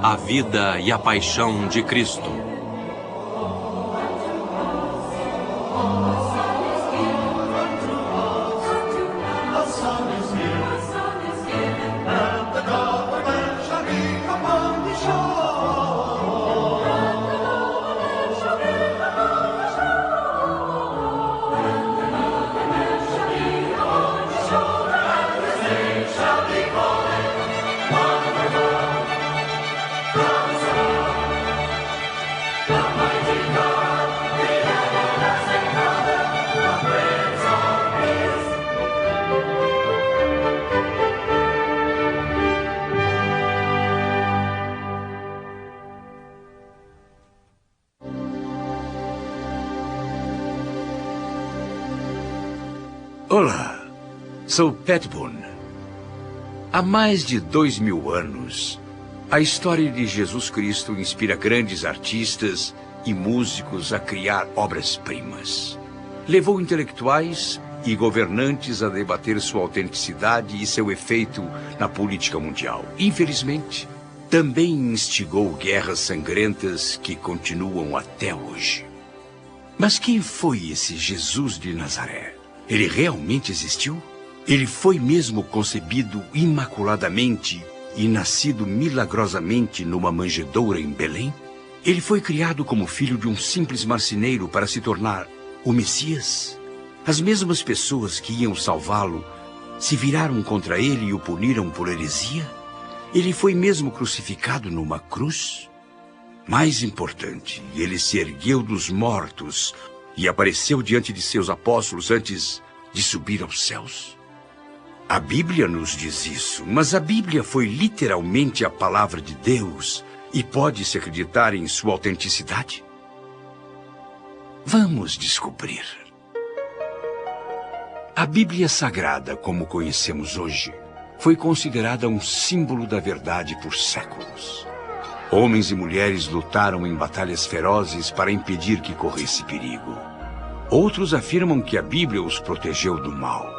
a vida e a paixão de Cristo. Olá, sou Pat Boone. Há mais de 2000 anos, a história de Jesus Cristo inspira grandes artistas e músicos a criar obras-primas. Levou intelectuais e governantes a debater sua autenticidade e seu efeito na política mundial. Infelizmente, também instigou guerras sangrentas que continuam até hoje. Mas quem foi esse Jesus de Nazaré? Ele realmente existiu? Ele foi mesmo concebido imaculadamente e nascido milagrosamente numa manjedoura em Belém? Ele foi criado como filho de um simples marceneiro para se tornar o Messias? As mesmas pessoas que iam salvá-lo se viraram contra ele e o puniram por heresia? Ele foi mesmo crucificado numa cruz? Mais importante, ele se ergueu dos mortos e apareceu diante de seus apóstolos antes de subir aos céus. A Bíblia nos diz isso, mas a Bíblia foi literalmente a palavra de Deus e pode-se acreditar em sua autenticidade? Vamos descobrir. A Bíblia Sagrada, como conhecemos hoje, foi considerada um símbolo da verdade por séculos. Homens e mulheres lutaram em batalhas ferozes para impedir que corresse perigo. Outros afirmam que a Bíblia os protegeu do mal.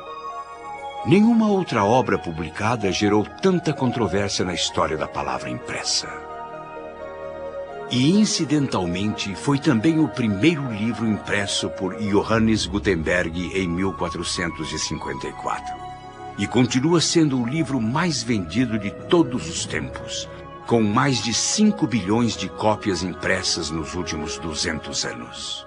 Nenhuma outra obra publicada gerou tanta controvérsia na história da palavra impressa. E, incidentalmente, foi também o primeiro livro impresso por Johannes Gutenberg em 1454. E continua sendo o livro mais vendido de todos os tempos, com mais de 5 bilhões de cópias impressas nos últimos 200 anos.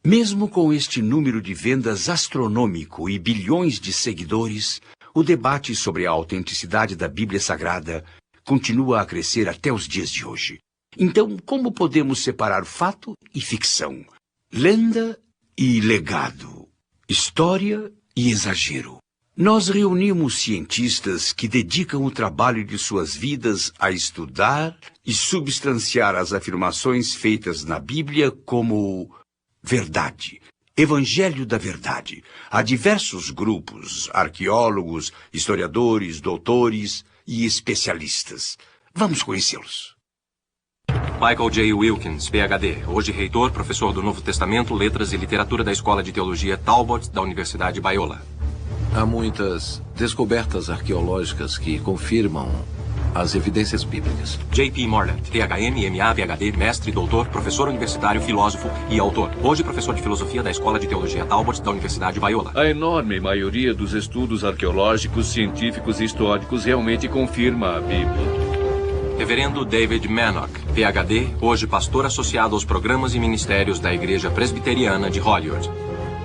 Mesmo com este número de vendas astronômico e bilhões de seguidores, o debate sobre a autenticidade da Bíblia Sagrada continua a crescer até os dias de hoje. Então, como podemos separar fato e ficção? Lenda e legado? História e exagero? Nós reunimos cientistas que dedicam o trabalho de suas vidas a estudar e substanciar as afirmações feitas na Bíblia como verdade, Evangelho da Verdade. Há diversos grupos, arqueólogos, historiadores, doutores e especialistas. Vamos conhecê-los. Michael J. Wilkins, PhD, hoje reitor, professor do Novo Testamento, Letras e Literatura da Escola de Teologia Talbot da Universidade Biola. Há muitas descobertas arqueológicas que confirmam as evidências bíblicas. J.P. Moreland, THM, MA, PhD, mestre, doutor, professor universitário, filósofo e autor. Hoje professor de filosofia da Escola de Teologia Talbot da Universidade Biola. A enorme maioria dos estudos arqueológicos, científicos e históricos realmente confirma a Bíblia. Reverendo David Mannock, PhD, hoje pastor associado aos programas e ministérios da Igreja Presbiteriana de Hollywood.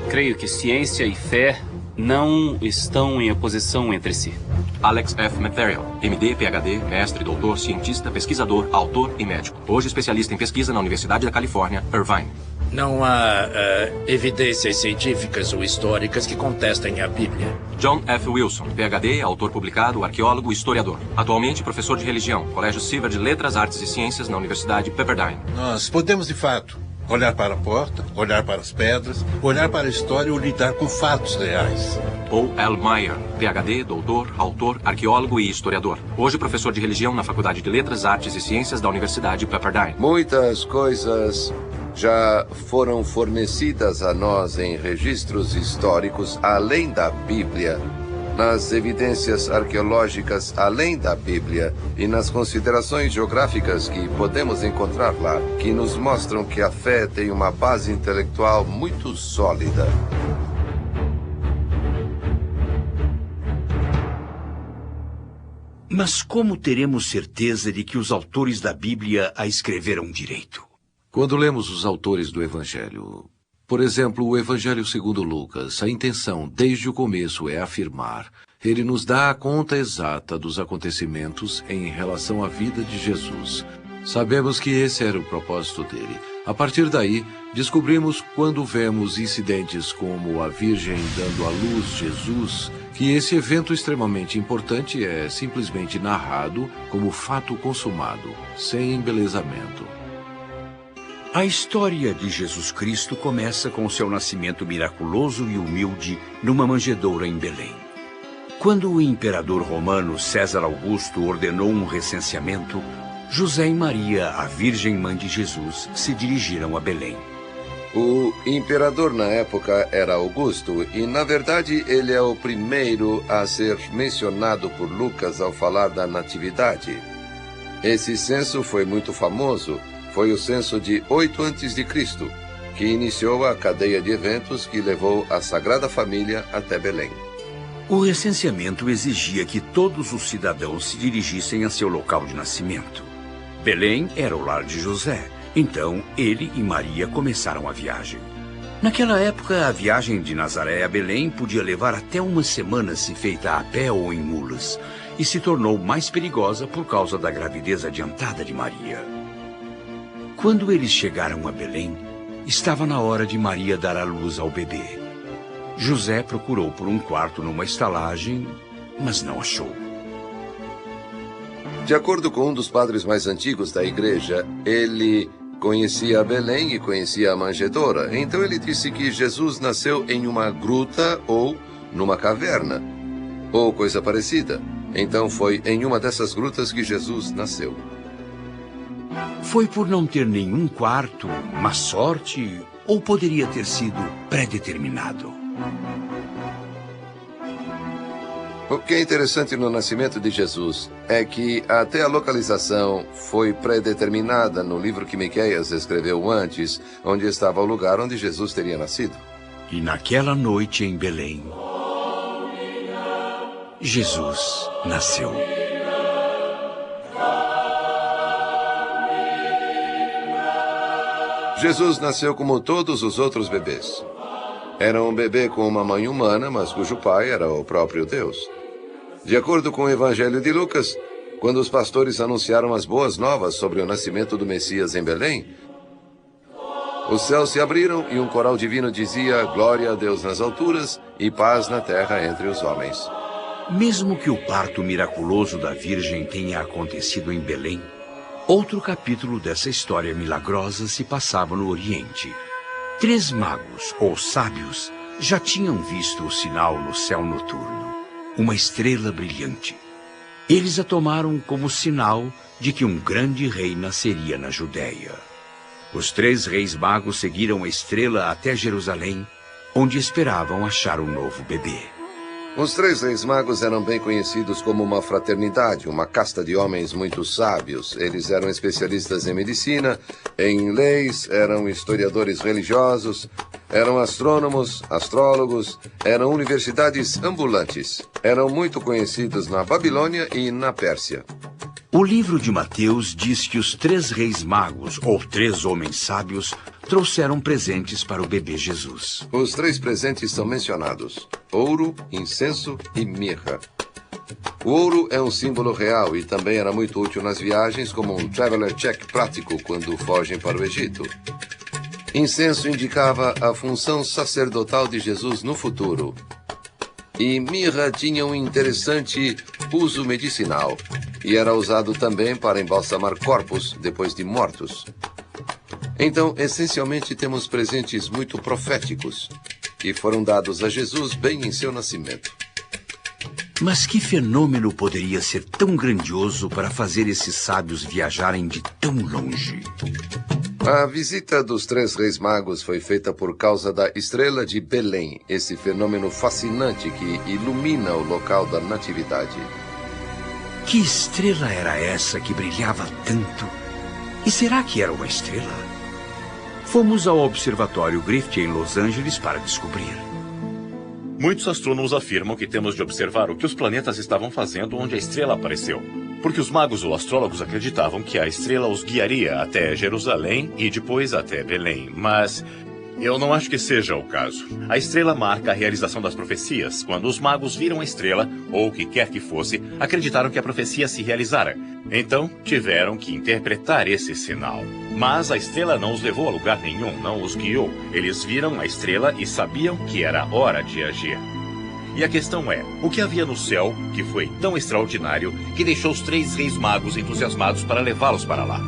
Creio que ciência e fé não estão em oposição entre si. Alex F. Material, MD, PhD, mestre, doutor, cientista, pesquisador, autor e médico. Hoje especialista em pesquisa na Universidade da Califórnia, Irvine. Não há evidências científicas ou históricas que contestem a Bíblia. John F. Wilson, PhD, autor publicado, arqueólogo e historiador. Atualmente professor de religião, Colégio Silver de Letras, Artes e Ciências na Universidade Pepperdine. Nós podemos, de fato, olhar para a porta, olhar para as pedras, olhar para a história ou lidar com fatos reais. Paul L. Meyer, PhD, doutor, autor, arqueólogo e historiador. Hoje professor de religião na Faculdade de Letras, Artes e Ciências da Universidade Pepperdine. Muitas coisas já foram fornecidas a nós em registros históricos além da Bíblia nas evidências arqueológicas além da Bíblia e nas considerações geográficas que podemos encontrar lá, que nos mostram que a fé tem uma base intelectual muito sólida. Mas como teremos certeza de que os autores da Bíblia a escreveram direito? Quando lemos os autores do Evangelho, por exemplo, o Evangelho segundo Lucas, a intenção desde o começo é afirmar, ele nos dá a conta exata dos acontecimentos em relação à vida de Jesus. Sabemos que esse era o propósito dele. A partir daí, descobrimos quando vemos incidentes como a Virgem dando à luz Jesus, que esse evento extremamente importante é simplesmente narrado como fato consumado, sem embelezamento. A história de Jesus Cristo começa com seu nascimento miraculoso e humilde numa manjedoura em Belém. Quando o imperador romano César Augusto ordenou um recenseamento, José e Maria, a Virgem Mãe de Jesus, se dirigiram a Belém. O imperador na época era Augusto e, na verdade, ele é o primeiro a ser mencionado por Lucas ao falar da natividade. Esse censo foi muito famoso. Foi o censo de 8 a.C., que iniciou a cadeia de eventos que levou a Sagrada Família até Belém. O recenseamento exigia que todos os cidadãos se dirigissem a seu local de nascimento. Belém era o lar de José, então ele e Maria começaram a viagem. Naquela época, a viagem de Nazaré a Belém podia levar até uma semana se feita a pé ou em mulas, e se tornou mais perigosa por causa da gravidez adiantada de Maria. Quando eles chegaram a Belém, estava na hora de Maria dar à luz ao bebê. José procurou por um quarto numa estalagem, mas não achou. De acordo com um dos padres mais antigos da igreja, ele conhecia Belém e conhecia a manjedoura. Então ele disse que Jesus nasceu em uma gruta ou numa caverna, ou coisa parecida. Então foi em uma dessas grutas que Jesus nasceu. Foi por não ter nenhum quarto, má sorte, ou poderia ter sido predeterminado? O que é interessante no nascimento de Jesus é que até a localização foi predeterminada no livro que Miqueias escreveu antes, onde estava o lugar onde Jesus teria nascido. E naquela noite em Belém, Jesus nasceu. Jesus nasceu como todos os outros bebês. Era um bebê com uma mãe humana, mas cujo pai era o próprio Deus. De acordo com o Evangelho de Lucas, quando os pastores anunciaram as boas novas sobre o nascimento do Messias em Belém, os céus se abriram e um coral divino dizia: glória a Deus nas alturas e paz na terra entre os homens. Mesmo que o parto miraculoso da Virgem tenha acontecido em Belém, outro capítulo dessa história milagrosa se passava no Oriente. 3 magos, ou sábios, já tinham visto o sinal no céu noturno, uma estrela brilhante. Eles a tomaram como sinal de que um grande rei nasceria na Judéia. Os 3 reis magos seguiram a estrela até Jerusalém, onde esperavam achar um novo bebê. Os 3 reis magos eram bem conhecidos como uma fraternidade, uma casta de homens muito sábios. Eles eram especialistas em medicina, em leis, eram historiadores religiosos, eram astrônomos, astrólogos, eram universidades ambulantes. Eram muito conhecidos na Babilônia e na Pérsia. O livro de Mateus diz que os 3 reis magos, ou 3 homens sábios, trouxeram presentes para o bebê Jesus. Os 3 presentes são mencionados: ouro, incenso e mirra. O ouro é um símbolo real e também era muito útil nas viagens como um traveler check prático quando fogem para o Egito. Incenso indicava a função sacerdotal de Jesus no futuro. E mirra tinha um interessante uso medicinal e era usado também para embalsamar corpos depois de mortos. Então, essencialmente, temos presentes muito proféticos que foram dados a Jesus bem em seu nascimento. Mas que fenômeno poderia ser tão grandioso para fazer esses sábios viajarem de tão longe? A visita dos 3 reis magos foi feita por causa da estrela de Belém, esse fenômeno fascinante que ilumina o local da natividade. Que estrela era essa que brilhava tanto? E será que era uma estrela? Fomos ao Observatório Griffith em Los Angeles para descobrir. Muitos astrônomos afirmam que temos de observar o que os planetas estavam fazendo onde a estrela apareceu. Porque os magos ou astrólogos acreditavam que a estrela os guiaria até Jerusalém e depois até Belém. Mas eu não acho que seja o caso. A estrela marca a realização das profecias. Quando os magos viram a estrela, ou o que quer que fosse, acreditaram que a profecia se realizara. Então, tiveram que interpretar esse sinal. Mas a estrela não os levou a lugar nenhum, não os guiou. Eles viram a estrela e sabiam que era hora de agir. E a questão é, o que havia no céu que foi tão extraordinário que deixou os 3 reis magos entusiasmados para levá-los para lá?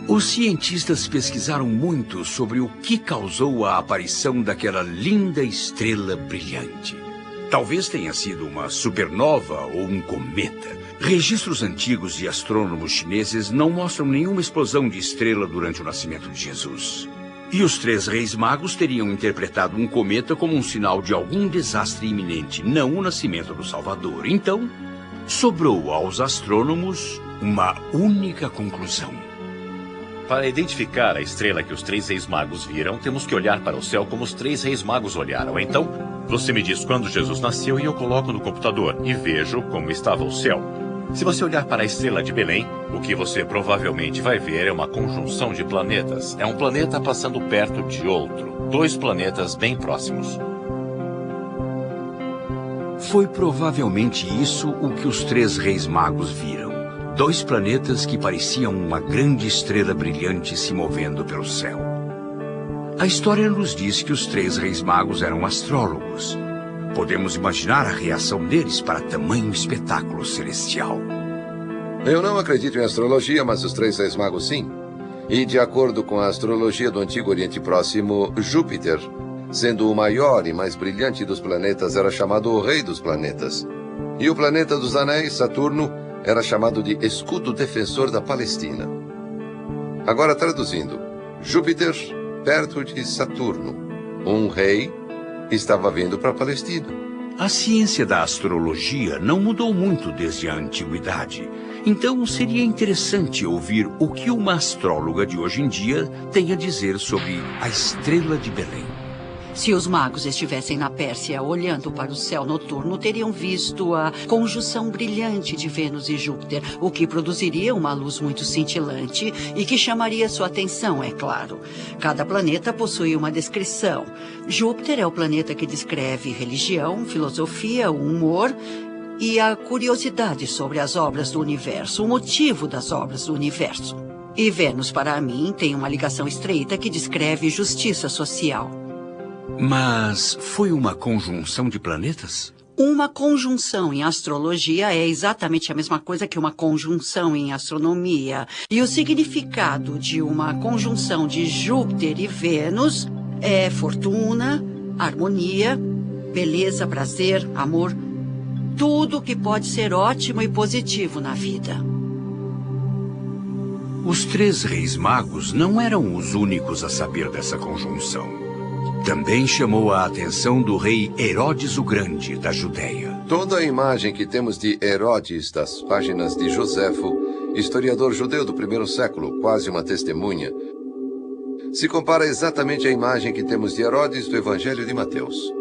Os cientistas pesquisaram muito sobre o que causou a aparição daquela linda estrela brilhante. Talvez tenha sido uma supernova ou um cometa. Registros antigos de astrônomos chineses não mostram nenhuma explosão de estrela durante o nascimento de Jesus. E os 3 reis magos teriam interpretado um cometa como um sinal de algum desastre iminente, não o nascimento do Salvador. Então, sobrou aos astrônomos uma única conclusão. Para identificar a estrela que os 3 reis magos viram, temos que olhar para o céu como os 3 reis magos olharam. Então, você me diz quando Jesus nasceu e eu coloco no computador e vejo como estava o céu. Se você olhar para a estrela de Belém, o que você provavelmente vai ver é uma conjunção de planetas. É um planeta passando perto de outro. 2 planetas bem próximos. Foi provavelmente isso o que os 3 reis magos viram. 2 planetas que pareciam uma grande estrela brilhante se movendo pelo céu. A história nos diz que os 3 reis magos eram astrólogos. Podemos imaginar a reação deles para tamanho espetáculo celestial. Eu não acredito em astrologia, mas os 3 reis magos sim. E de acordo com a astrologia do Antigo Oriente Próximo, Júpiter, sendo o maior e mais brilhante dos planetas, era chamado o rei dos planetas. E o planeta dos anéis, Saturno, era chamado de escudo defensor da Palestina. Agora traduzindo, Júpiter perto de Saturno. Um rei estava vindo para a Palestina. A ciência da astrologia não mudou muito desde a antiguidade. Então seria interessante ouvir o que uma astróloga de hoje em dia tem a dizer sobre a estrela de Belém. Se os magos estivessem na Pérsia olhando para o céu noturno, teriam visto a conjunção brilhante de Vênus e Júpiter, o que produziria uma luz muito cintilante e que chamaria sua atenção, é claro. Cada planeta possui uma descrição. Júpiter é o planeta que descreve religião, filosofia, o humor e a curiosidade sobre as obras do universo, o motivo das obras do universo. E Vênus, para mim, tem uma ligação estreita que descreve justiça social. Mas foi uma conjunção de planetas? Uma conjunção em astrologia é exatamente a mesma coisa que uma conjunção em astronomia. E o significado de uma conjunção de Júpiter e Vênus é fortuna, harmonia, beleza, prazer, amor. Tudo que pode ser ótimo e positivo na vida. Os 3 reis magos não eram os únicos a saber dessa conjunção. Também chamou a atenção do rei Herodes o Grande, da Judéia. Toda a imagem que temos de Herodes das páginas de Joséfo, historiador judeu do 1º século, quase uma testemunha, se compara exatamente à imagem que temos de Herodes do Evangelho de Mateus.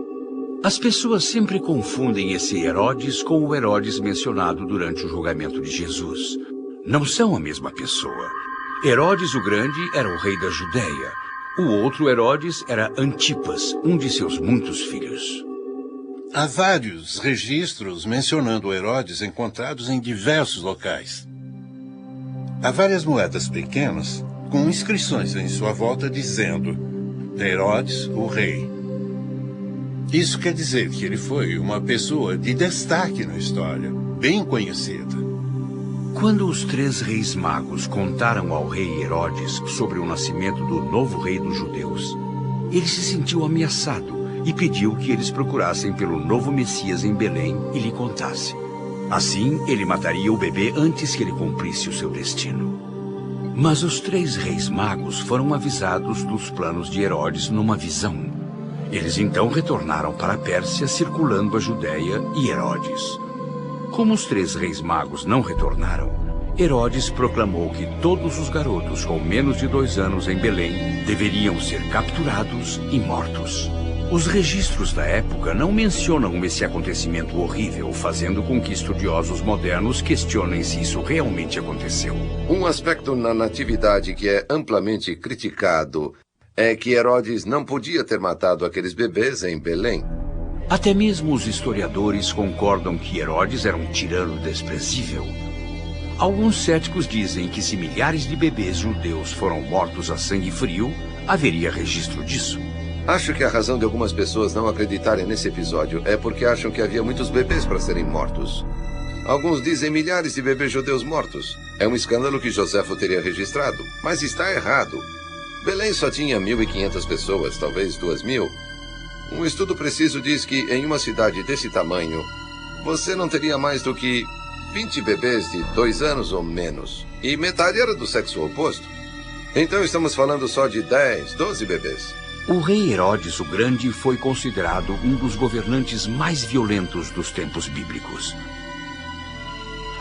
As pessoas sempre confundem esse Herodes com o Herodes mencionado durante o julgamento de Jesus. Não são a mesma pessoa. Herodes o Grande era o rei da Judéia. O outro Herodes era Antipas, um de seus muitos filhos. Há vários registros mencionando Herodes encontrados em diversos locais. Há várias moedas pequenas com inscrições em sua volta dizendo Herodes, o rei. Isso quer dizer que ele foi uma pessoa de destaque na história, bem conhecida. Quando os 3 reis magos contaram ao rei Herodes sobre o nascimento do novo rei dos judeus, ele se sentiu ameaçado e pediu que eles procurassem pelo novo Messias em Belém e lhe contasse. Assim, ele mataria o bebê antes que ele cumprisse o seu destino. Mas os 3 reis magos foram avisados dos planos de Herodes numa visão. Eles então retornaram para a Pérsia, circulando a Judéia e Herodes. Como os 3 reis magos não retornaram, Herodes proclamou que todos os garotos com menos de 2 anos em Belém deveriam ser capturados e mortos. Os registros da época não mencionam esse acontecimento horrível, fazendo com que estudiosos modernos questionem se isso realmente aconteceu. Um aspecto na natividade que é amplamente criticado é que Herodes não podia ter matado aqueles bebês em Belém. Até mesmo os historiadores concordam que Herodes era um tirano desprezível. Alguns céticos dizem que se milhares de bebês judeus foram mortos a sangue frio, haveria registro disso. Acho que a razão de algumas pessoas não acreditarem nesse episódio é porque acham que havia muitos bebês para serem mortos. Alguns dizem milhares de bebês judeus mortos. É um escândalo que Joséfo teria registrado, mas está errado. Belém só tinha 1.500 pessoas, talvez 2.000. Um estudo preciso diz que em uma cidade desse tamanho, você não teria mais do que 20 bebês de 2 anos ou menos. E metade era do sexo oposto. Então estamos falando só de 10, 12 bebês. O rei Herodes o Grande foi considerado um dos governantes mais violentos dos tempos bíblicos.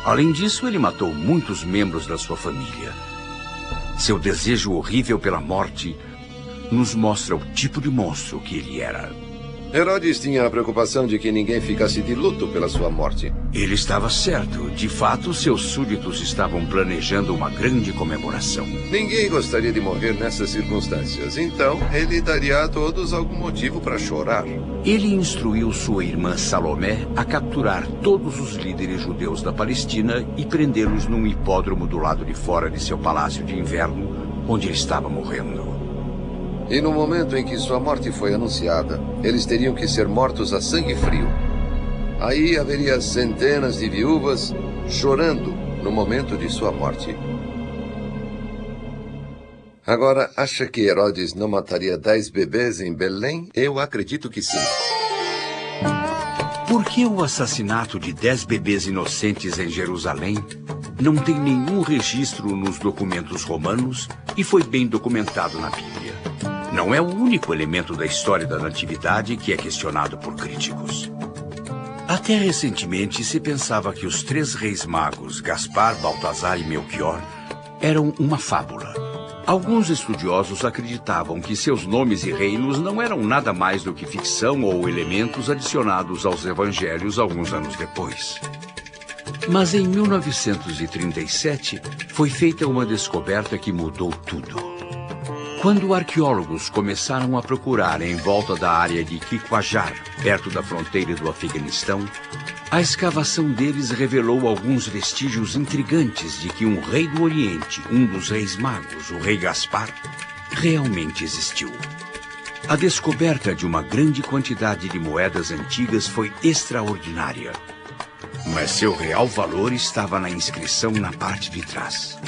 Além disso, ele matou muitos membros da sua família. Seu desejo horrível pela morte nos mostra o tipo de monstro que ele era. Herodes tinha a preocupação de que ninguém ficasse de luto pela sua morte. Ele estava certo. De fato, seus súditos estavam planejando uma grande comemoração. Ninguém gostaria de morrer nessas circunstâncias. Então, ele daria a todos algum motivo para chorar. Ele instruiu sua irmã Salomé a capturar todos os líderes judeus da Palestina e prendê-los num hipódromo do lado de fora de seu palácio de inverno, onde ele estava morrendo. E no momento em que sua morte foi anunciada, eles teriam que ser mortos a sangue frio. Aí haveria centenas de viúvas chorando no momento de sua morte. Agora, acha que Herodes não mataria 10 bebês em Belém? Eu acredito que sim. Por que o assassinato de 10 bebês inocentes em Jerusalém não tem nenhum registro nos documentos romanos e foi bem documentado na Bíblia? Não é o único elemento da história da natividade que é questionado por críticos. Até recentemente se pensava que os 3 reis magos, Gaspar, Baltazar e Melquior, eram uma fábula. Alguns estudiosos acreditavam que seus nomes e reinos não eram nada mais do que ficção ou elementos adicionados aos evangelhos alguns anos depois. Mas em 1937 foi feita uma descoberta que mudou tudo. Quando arqueólogos começaram a procurar em volta da área de Quiquajar, perto da fronteira do Afeganistão, a escavação deles revelou alguns vestígios intrigantes de que um rei do Oriente, um dos reis magos, o rei Gaspar, realmente existiu. A descoberta de uma grande quantidade de moedas antigas foi extraordinária, mas seu real valor estava na inscrição na parte de trás.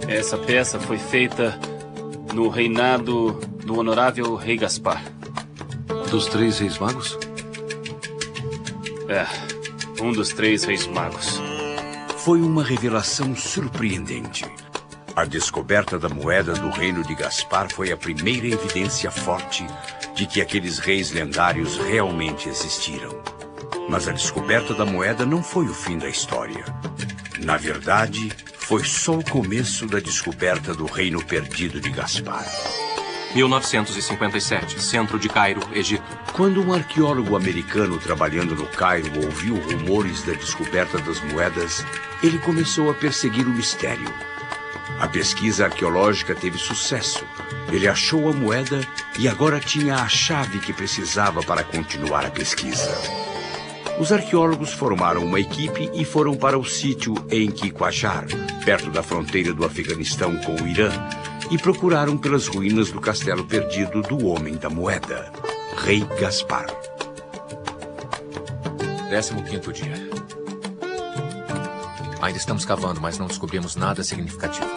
Essa peça foi feita no reinado do honorável rei Gaspar. Dos 3 reis magos? É, um dos 3 reis magos. Foi uma revelação surpreendente. A descoberta da moeda do reino de Gaspar foi a primeira evidência forte de que aqueles reis lendários realmente existiram. Mas a descoberta da moeda não foi o fim da história. Na verdade, foi só o começo da descoberta do reino perdido de Gaspar. 1957, centro de Cairo, Egito. Quando um arqueólogo americano trabalhando no Cairo ouviu rumores da descoberta das moedas, ele começou a perseguir o mistério. A pesquisa arqueológica teve sucesso. Ele achou a moeda e agora tinha a chave que precisava para continuar a pesquisa. Os arqueólogos formaram uma equipe e foram para o sítio em Quiquajar, perto da fronteira do Afeganistão com o Irã, e procuraram pelas ruínas do castelo perdido do Homem da Moeda, Rei Gaspar. 15º dia. Ainda estamos cavando, mas não descobrimos nada significativo.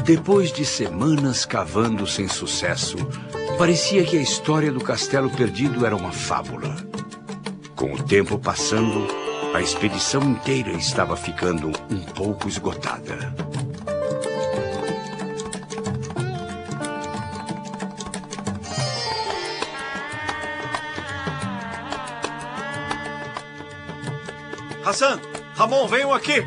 Depois de semanas cavando sem sucesso, parecia que a história do castelo perdido era uma fábula. Com o tempo passando, A expedição inteira estava ficando um pouco esgotada. Hassan! Ramon, venham aqui!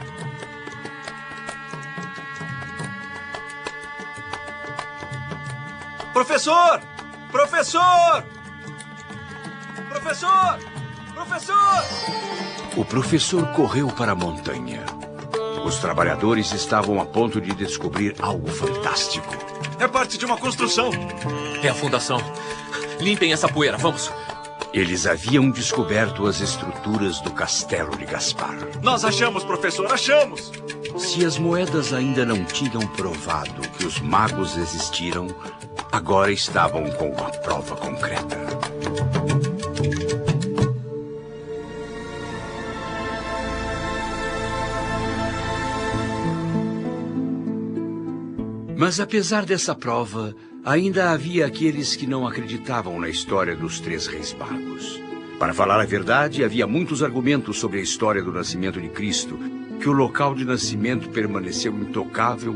Professor! Professor! Professor! Professor! O professor correu para a montanha. Os trabalhadores estavam a ponto de descobrir algo fantástico. É parte de uma construção. É a fundação. Limpem essa poeira, vamos. Eles haviam descoberto as estruturas do castelo de Gaspar. Nós achamos, professor, achamos! Se as moedas ainda não tinham provado que os magos existiram, agora estavam com uma prova concreta. Mas apesar dessa prova, ainda havia aqueles que não acreditavam na história dos 3 reis magos. Para falar a verdade, havia muitos argumentos sobre a história do nascimento de Cristo, que o local de nascimento permaneceu intocável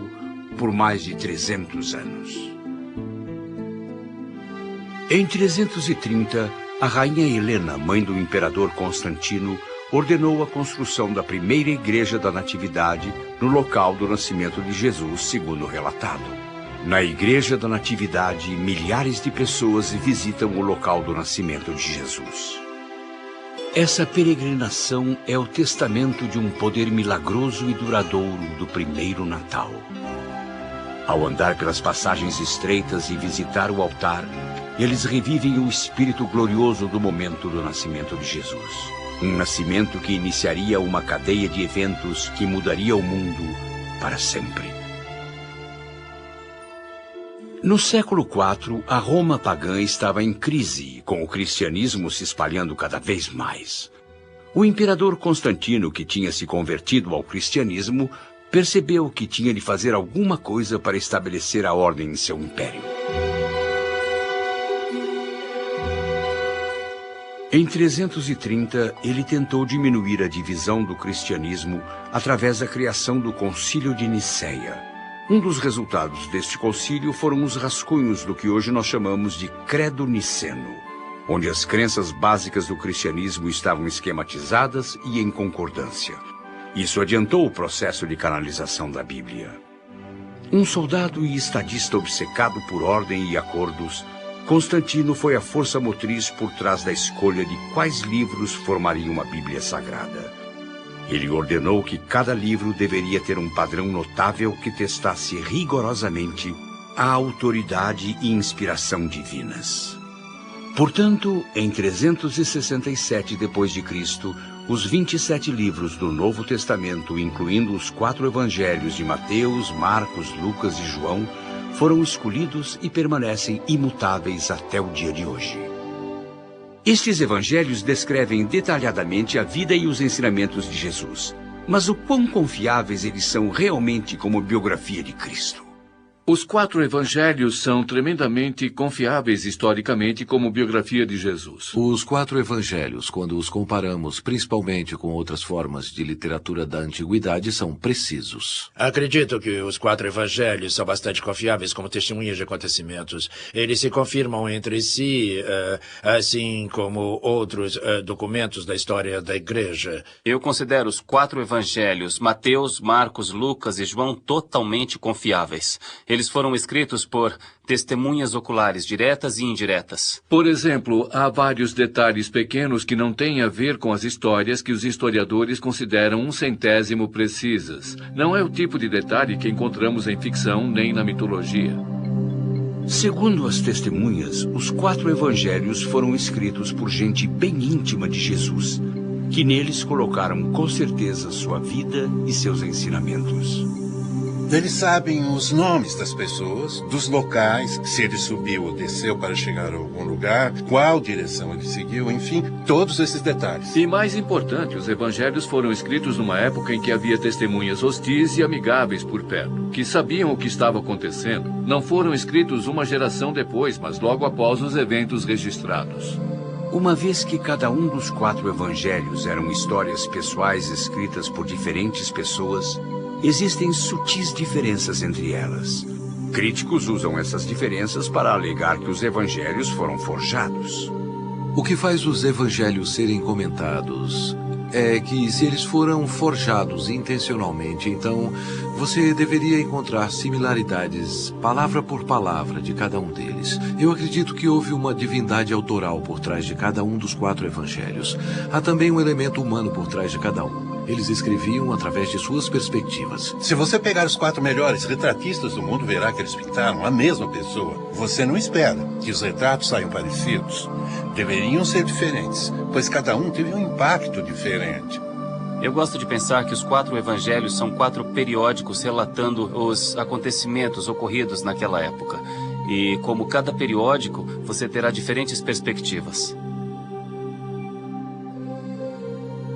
por mais de 300 anos. Em 330, a rainha Helena, mãe do imperador Constantino, ordenou a construção da primeira igreja da Natividade no local do nascimento de Jesus, segundo relatado. Na igreja da Natividade, milhares de pessoas visitam o local do nascimento de Jesus. Essa peregrinação é o testamento de um poder milagroso e duradouro do primeiro Natal. Ao andar pelas passagens estreitas e visitar o altar, eles revivem o espírito glorioso do momento do nascimento de Jesus. Um nascimento que iniciaria uma cadeia de eventos que mudaria o mundo para sempre. No século IV, a Roma pagã estava em crise, com o cristianismo se espalhando cada vez mais. O imperador Constantino, que tinha se convertido ao cristianismo, percebeu que tinha de fazer alguma coisa para estabelecer a ordem em seu império. Em 330, ele tentou diminuir a divisão do cristianismo através da criação do Concílio de Nicéia. Um dos resultados deste concílio foram os rascunhos do que hoje nós chamamos de Credo Niceno, onde as crenças básicas do cristianismo estavam esquematizadas e em concordância. Isso adiantou o processo de canonização da Bíblia. Um soldado e estadista obcecado por ordem e acordos, Constantino foi a força motriz por trás da escolha de quais livros formariam a Bíblia Sagrada. Ele ordenou que cada livro deveria ter um padrão notável que testasse rigorosamente a autoridade e inspiração divinas. Portanto, em 367 d.C., os 27 livros do Novo Testamento, incluindo os 4 evangelhos de Mateus, Marcos, Lucas e João, foram escolhidos e permanecem imutáveis até o dia de hoje. Estes evangelhos descrevem detalhadamente a vida e os ensinamentos de Jesus. Mas o quão confiáveis eles são realmente como biografia de Cristo? Os 4 evangelhos são tremendamente confiáveis historicamente como biografia de Jesus. Os 4 evangelhos, quando os comparamos principalmente com outras formas de literatura da antiguidade, são precisos. Acredito que os 4 evangelhos são bastante confiáveis como testemunhas de acontecimentos. Eles se confirmam entre si, assim como outros documentos da história da igreja. Eu considero os 4 evangelhos, Mateus, Marcos, Lucas e João, totalmente confiáveis. Eles foram escritos por testemunhas oculares diretas e indiretas. Por exemplo, há vários detalhes pequenos que não têm a ver com as histórias que os historiadores consideram 1/100º precisas. Não é o tipo de detalhe que encontramos em ficção nem na mitologia. Segundo as testemunhas, os 4 evangelhos foram escritos por gente bem íntima de Jesus, que neles colocaram com certeza sua vida e seus ensinamentos. Eles sabem os nomes das pessoas, dos locais, se ele subiu ou desceu para chegar a algum lugar, qual direção ele seguiu, enfim, todos esses detalhes. E mais importante, os evangelhos foram escritos numa época em que havia testemunhas hostis e amigáveis por perto, que sabiam o que estava acontecendo. Não foram escritos uma geração depois, mas logo após os eventos registrados. Uma vez que cada um dos 4 evangelhos eram histórias pessoais escritas por diferentes pessoas, existem sutis diferenças entre elas. Críticos usam essas diferenças para alegar que os evangelhos foram forjados. O que faz os evangelhos serem comentados é que se eles foram forjados intencionalmente, então você deveria encontrar similaridades palavra por palavra de cada um deles. Eu acredito que houve uma divindade autoral por trás de cada um dos 4 evangelhos. Há também um elemento humano por trás de cada um. Eles escreviam através de suas perspectivas. Se você pegar os 4 melhores retratistas do mundo, verá que eles pintaram a mesma pessoa. Você não espera que os retratos saiam parecidos. Deveriam ser diferentes, pois cada um teve um impacto diferente. Eu gosto de pensar que os 4 evangelhos são 4 periódicos relatando os acontecimentos ocorridos naquela época. E como cada periódico, você terá diferentes perspectivas.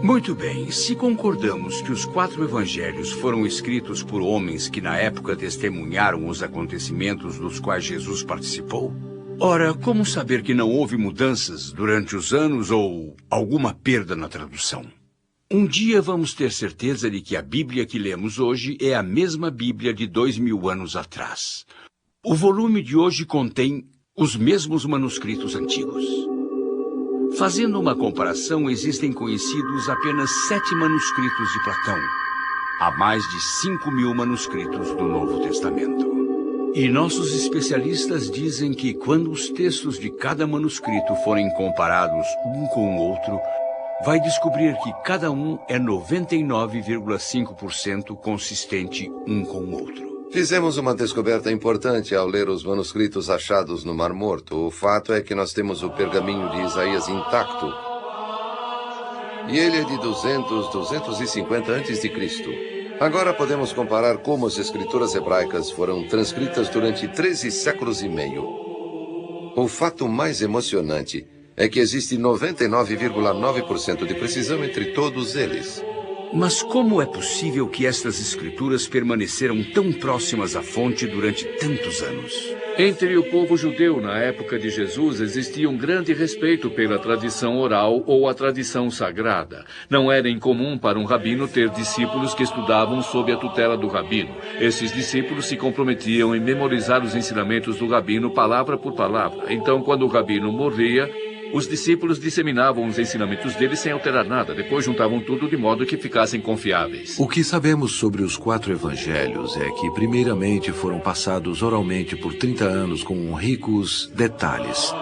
Muito bem, se concordamos que os 4 evangelhos foram escritos por homens que na época testemunharam os acontecimentos dos quais Jesus participou, ora, como saber que não houve mudanças durante os anos ou alguma perda na tradução? Um dia vamos ter certeza de que a Bíblia que lemos hoje é a mesma Bíblia de 2000 anos atrás. O volume de hoje contém os mesmos manuscritos antigos. Fazendo uma comparação, existem conhecidos apenas 7 manuscritos de Platão. Há mais de 5.000 manuscritos do Novo Testamento. E nossos especialistas dizem que quando os textos de cada manuscrito forem comparados um com o outro, vai descobrir que cada um é 99,5% consistente um com o outro. Fizemos uma descoberta importante ao ler os manuscritos achados no Mar Morto. O fato é que nós temos o pergaminho de Isaías intacto. E ele é de 250 a.C. Agora podemos comparar como as escrituras hebraicas foram transcritas durante 13 séculos e meio. O fato mais emocionante é que existe 99,9% de precisão entre todos eles. Mas como é possível que estas escrituras permaneceram tão próximas à fonte durante tantos anos? Entre o povo judeu na época de Jesus existia um grande respeito pela tradição oral ou a tradição sagrada. Não era incomum para um rabino ter discípulos que estudavam sob a tutela do rabino. Esses discípulos se comprometiam em memorizar os ensinamentos do rabino palavra por palavra. Então, quando o rabino morria, os discípulos disseminavam os ensinamentos dele sem alterar nada. Depois juntavam tudo de modo que ficassem confiáveis. O que sabemos sobre os 4 evangelhos é que, primeiramente, foram passados oralmente por 30 anos com ricos detalhes.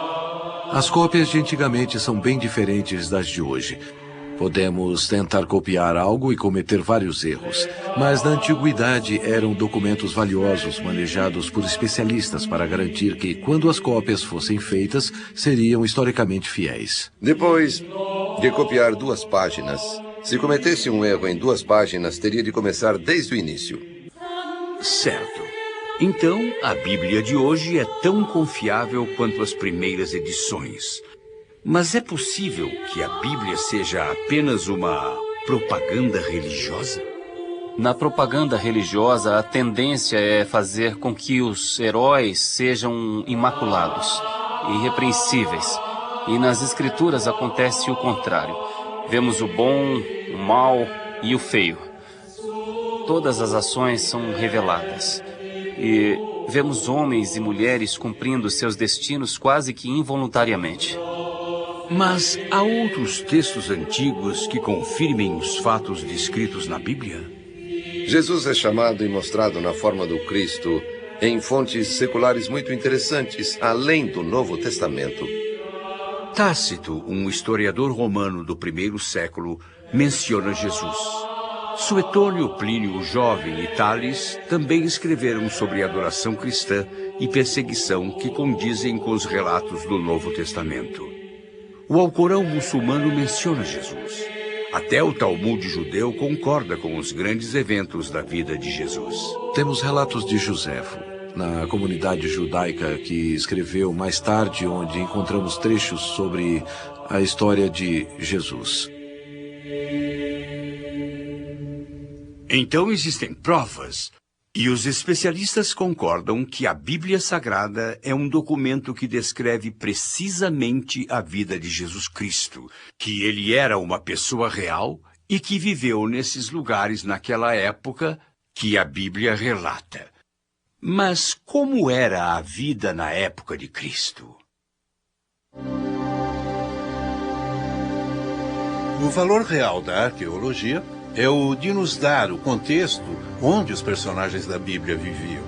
As cópias de antigamente são bem diferentes das de hoje. Podemos tentar copiar algo e cometer vários erros, mas na antiguidade eram documentos valiosos manejados por especialistas para garantir que, quando as cópias fossem feitas, seriam historicamente fiéis. Depois de copiar 2 páginas, se cometesse um erro em 2 páginas, teria de começar desde o início. Certo. Então, a Bíblia de hoje é tão confiável quanto as primeiras edições. Mas é possível que a Bíblia seja apenas uma propaganda religiosa? Na propaganda religiosa, a tendência é fazer com que os heróis sejam imaculados, irrepreensíveis. E nas escrituras acontece o contrário. Vemos o bom, o mal e o feio. Todas as ações são reveladas. E vemos homens e mulheres cumprindo seus destinos quase que involuntariamente. Mas há outros textos antigos que confirmem os fatos descritos na Bíblia? Jesus é chamado e mostrado na forma do Cristo em fontes seculares muito interessantes, além do Novo Testamento. Tácito, um historiador romano do primeiro século, menciona Jesus. Suetônio, Plínio o Jovem e Tales também escreveram sobre a adoração cristã e perseguição que condizem com os relatos do Novo Testamento. O Alcorão muçulmano menciona Jesus. Até o Talmud judeu concorda com os grandes eventos da vida de Jesus. Temos relatos de Joséfo, na comunidade judaica, que escreveu mais tarde, onde encontramos trechos sobre a história de Jesus. Então existem provas. E os especialistas concordam que a Bíblia Sagrada é um documento que descreve precisamente a vida de Jesus Cristo, que ele era uma pessoa real e que viveu nesses lugares naquela época que a Bíblia relata. Mas como era a vida na época de Cristo? O valor real da arqueologia é o de nos dar o contexto onde os personagens da Bíblia viviam.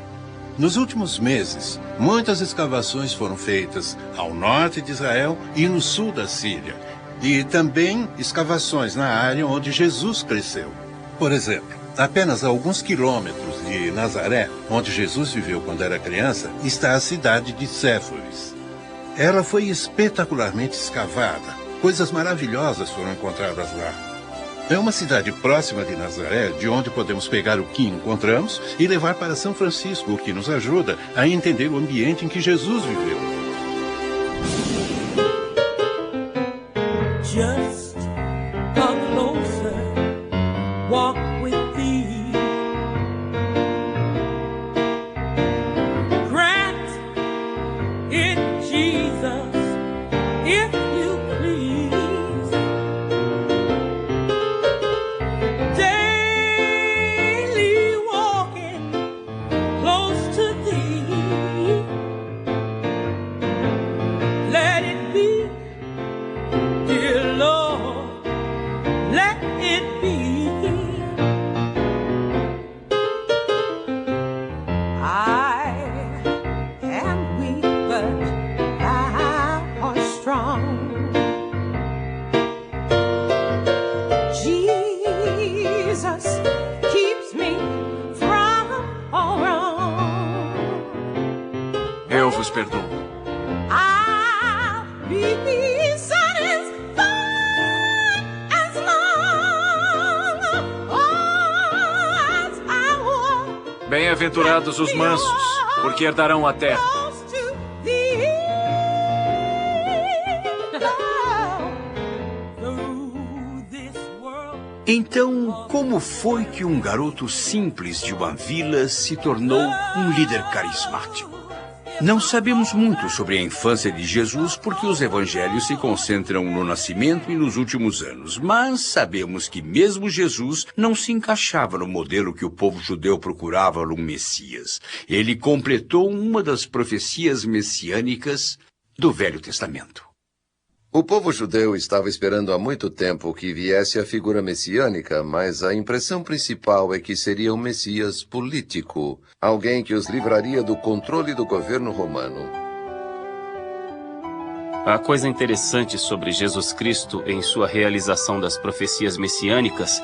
Nos últimos meses, muitas escavações foram feitas ao norte de Israel e no sul da Síria, e também escavações na área onde Jesus cresceu. Por exemplo, apenas a alguns quilômetros de Nazaré, onde Jesus viveu quando era criança, está a cidade de Séforis. Ela foi espetacularmente escavada. Coisas maravilhosas foram encontradas lá. É uma cidade próxima de Nazaré, de onde podemos pegar o que encontramos e levar para São Francisco, o que nos ajuda a entender o ambiente em que Jesus viveu. Just come closer, walk with thee. Grant it, Jesus, if you please. Daily walking close to thee. Let it be, dear Lord, let it be. I am weak, but thou art strong. Jesus keeps me from all wrong. Eu vos perdoo. I'll be satisfied as long as I walk Bem-aventurados os mansos, porque herdarão a terra. close to thee. Through this world. Então, como foi que um garoto simples de uma vila se tornou um líder carismático? Não sabemos muito sobre a infância de Jesus porque os evangelhos se concentram no nascimento e nos últimos anos, mas sabemos que mesmo Jesus não se encaixava no modelo que o povo judeu procurava no Messias. Ele completou uma das profecias messiânicas do Velho Testamento. O povo judeu estava esperando há muito tempo que viesse a figura messiânica, mas a impressão principal é que seria um Messias político, alguém que os livraria do controle do governo romano. A coisa interessante sobre Jesus Cristo em sua realização das profecias messiânicas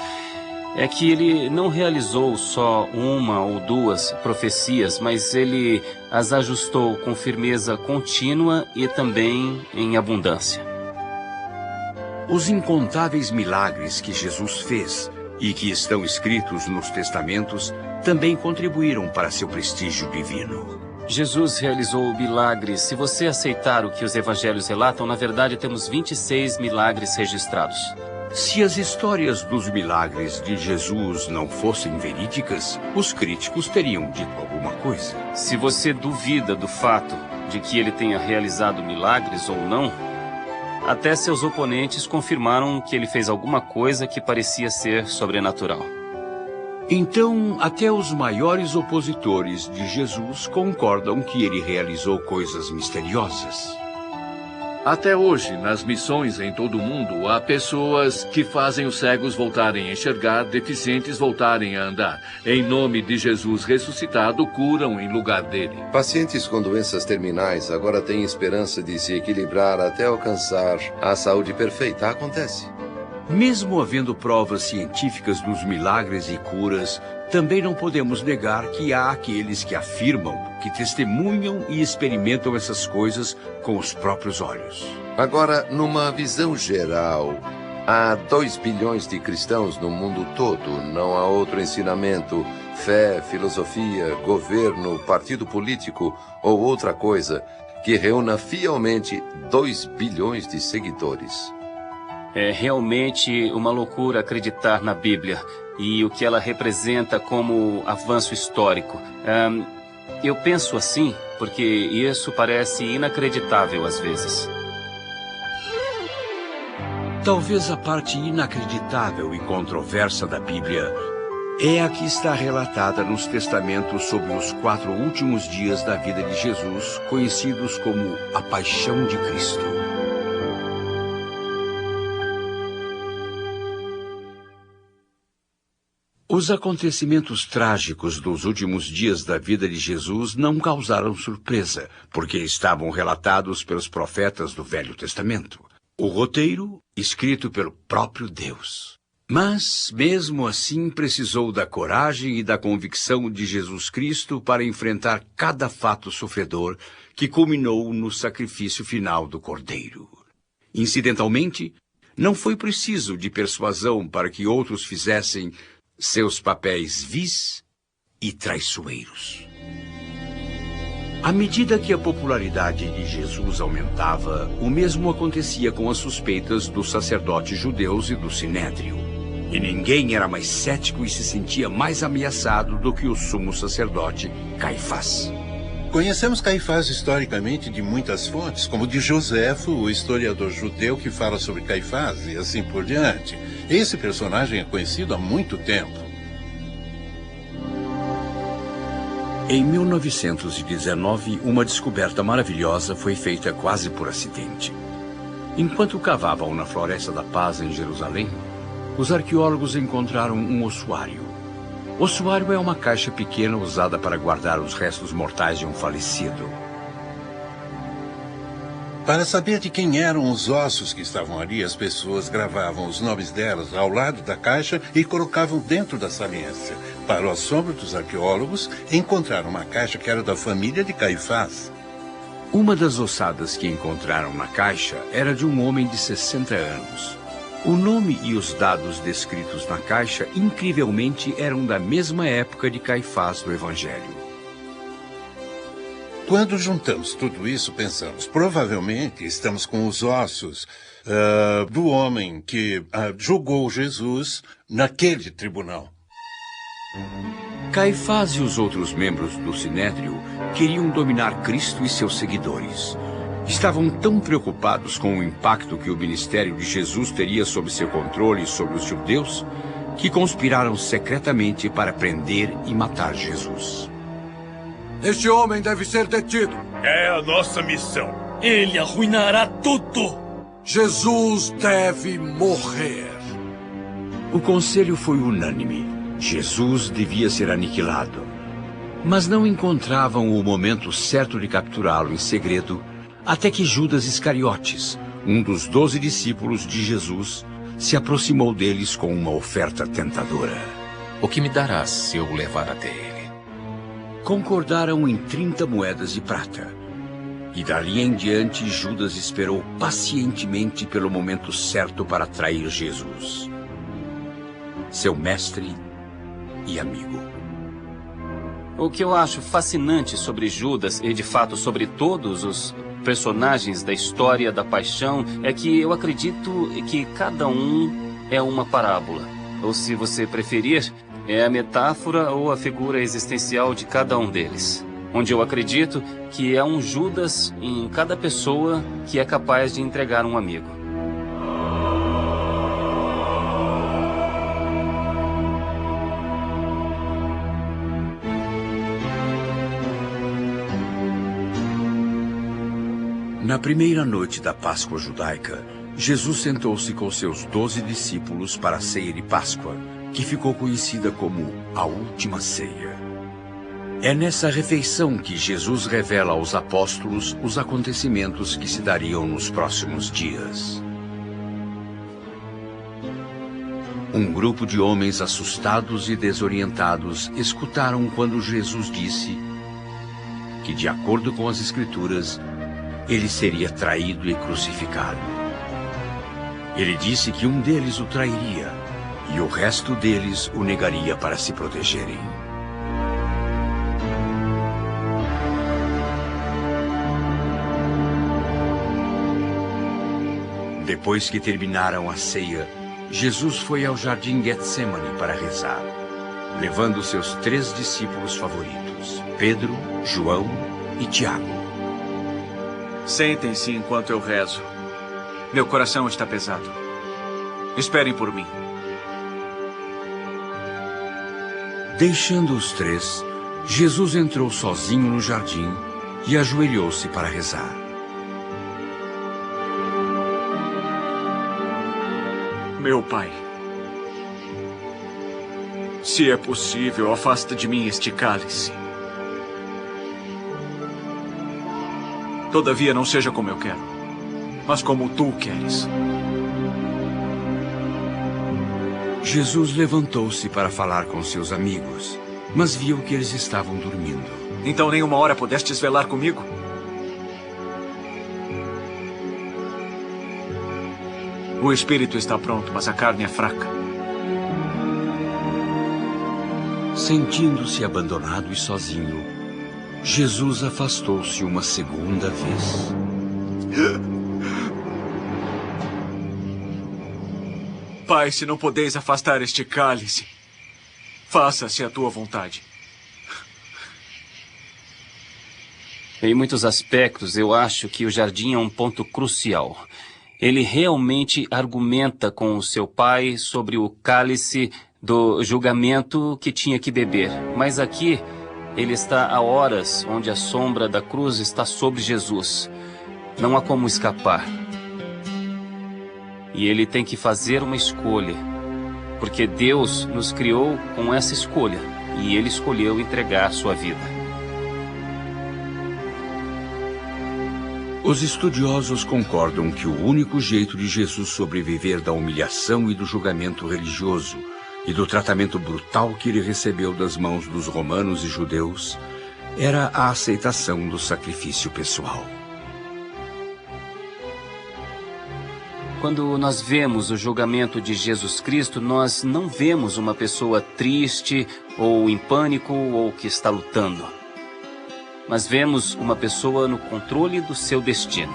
é que ele não realizou só uma ou duas profecias, mas ele as ajustou com firmeza contínua e também em abundância. Os incontáveis milagres que Jesus fez e que estão escritos nos testamentos também contribuíram para seu prestígio divino. Jesus realizou milagres. Se você aceitar o que os evangelhos relatam, na verdade temos 26 milagres registrados. Se as histórias dos milagres de Jesus não fossem verídicas, os críticos teriam dito alguma coisa. Se você duvida do fato de que ele tenha realizado milagres ou não, até seus oponentes confirmaram que ele fez alguma coisa que parecia ser sobrenatural. Então, até os maiores opositores de Jesus concordam que ele realizou coisas misteriosas. Até hoje, nas missões em todo o mundo, há pessoas que fazem os cegos voltarem a enxergar, deficientes voltarem a andar. Em nome de Jesus ressuscitado, curam em lugar dele. Pacientes com doenças terminais agora têm esperança de se equilibrar até alcançar a saúde perfeita. Acontece. Mesmo havendo provas científicas dos milagres e curas, também não podemos negar que há aqueles que afirmam, que testemunham e experimentam essas coisas com os próprios olhos. Agora, numa visão geral, há 2 bilhões de cristãos no mundo todo. Não há outro ensinamento, fé, filosofia, governo, partido político ou outra coisa que reúna fielmente 2 bilhões de seguidores. É realmente uma loucura acreditar na Bíblia e o que ela representa como avanço histórico. Eu penso assim porque isso parece inacreditável às vezes. Talvez a parte inacreditável e controversa da Bíblia é a que está relatada nos testamentos sobre os 4 últimos dias da vida de Jesus, conhecidos como a Paixão de Cristo. Os acontecimentos trágicos dos últimos dias da vida de Jesus não causaram surpresa, porque estavam relatados pelos profetas do Velho Testamento. O roteiro, escrito pelo próprio Deus. Mas, mesmo assim, precisou da coragem e da convicção de Jesus Cristo para enfrentar cada fato sofredor que culminou no sacrifício final do Cordeiro. Incidentalmente, não foi preciso de persuasão para que outros fizessem seus papéis vis e traiçoeiros. À medida que a popularidade de Jesus aumentava, o mesmo acontecia com as suspeitas dos sacerdotes judeus e do Sinédrio. E ninguém era mais cético e se sentia mais ameaçado do que o sumo sacerdote Caifás. Conhecemos Caifás historicamente de muitas fontes, como de Joséfo, o historiador judeu que fala sobre Caifás e assim por diante. Esse personagem é conhecido há muito tempo. Em 1919, uma descoberta maravilhosa foi feita quase por acidente. Enquanto cavavam na Floresta da Paz, em Jerusalém, os arqueólogos encontraram um ossuário. Ossuário é uma caixa pequena usada para guardar os restos mortais de um falecido. Para saber de quem eram os ossos que estavam ali, as pessoas gravavam os nomes delas ao lado da caixa e colocavam dentro da saliência. Para o assombro dos arqueólogos, encontraram uma caixa que era da família de Caifás. Uma das ossadas que encontraram na caixa era de um homem de 60 anos. O nome e os dados descritos na caixa, incrivelmente, eram da mesma época de Caifás do Evangelho. Quando juntamos tudo isso, pensamos, provavelmente estamos com os ossos do homem que julgou Jesus naquele tribunal. Caifás e os outros membros do Sinédrio queriam dominar Cristo e seus seguidores. Estavam tão preocupados com o impacto que o ministério de Jesus teria sob seu controle sobre os judeus, que conspiraram secretamente para prender e matar Jesus. Este homem deve ser detido. É a nossa missão. Ele arruinará tudo. Jesus deve morrer. O conselho foi unânime. Jesus devia ser aniquilado. Mas não encontravam o momento certo de capturá-lo em segredo, até que Judas Iscariotes, um dos 12 discípulos de Jesus, se aproximou deles com uma oferta tentadora. O que me darás se eu o levar até ele? Concordaram em 30 moedas de prata. E dali em diante, Judas esperou pacientemente pelo momento certo para trair Jesus, seu mestre e amigo. O que eu acho fascinante sobre Judas e, de fato, sobre todos os personagens da história da paixão é que eu acredito que cada um é uma parábola. Ou, se você preferir, é a metáfora ou a figura existencial de cada um deles. Onde eu acredito que é um Judas em cada pessoa que é capaz de entregar um amigo. Na primeira noite da Páscoa judaica, Jesus sentou-se com seus 12 discípulos para a ceia de Páscoa, que ficou conhecida como a Última Ceia. É nessa refeição que Jesus revela aos apóstolos os acontecimentos que se dariam nos próximos dias. Um grupo de homens assustados e desorientados escutaram quando Jesus disse que, de acordo com as Escrituras, ele seria traído e crucificado. Ele disse que um deles o trairia e o resto deles o negaria para se protegerem. Depois que terminaram a ceia, Jesus foi ao jardim Getsemane para rezar, levando seus 3 discípulos favoritos, Pedro, João e Tiago. Sentem-se enquanto eu rezo. Meu coração está pesado. Esperem por mim. Deixando os 3, Jesus entrou sozinho no jardim e ajoelhou-se para rezar. Meu Pai, se é possível, afasta de mim este cálice. Todavia, não seja como eu quero, mas como tu queres. Jesus levantou-se para falar com seus amigos, mas viu que eles estavam dormindo. Então nem uma hora pudestes velar comigo? O espírito está pronto, mas a carne é fraca. Sentindo-se abandonado e sozinho, Jesus afastou-se uma segunda vez. Pai, se não podeis afastar este cálice, faça-se a tua vontade. Em muitos aspectos, eu acho que o jardim é um ponto crucial. Ele realmente argumenta com o seu pai sobre o cálice do julgamento que tinha que beber. Mas aqui, ele está há horas onde a sombra da cruz está sobre Jesus. Não há como escapar. E ele tem que fazer uma escolha, porque Deus nos criou com essa escolha, e ele escolheu entregar sua vida. Os estudiosos concordam que o único jeito de Jesus sobreviver da humilhação e do julgamento religioso e do tratamento brutal que ele recebeu das mãos dos romanos e judeus era a aceitação do sacrifício pessoal. Quando nós vemos o julgamento de Jesus Cristo, nós não vemos uma pessoa triste ou em pânico ou que está lutando. Mas vemos uma pessoa no controle do seu destino.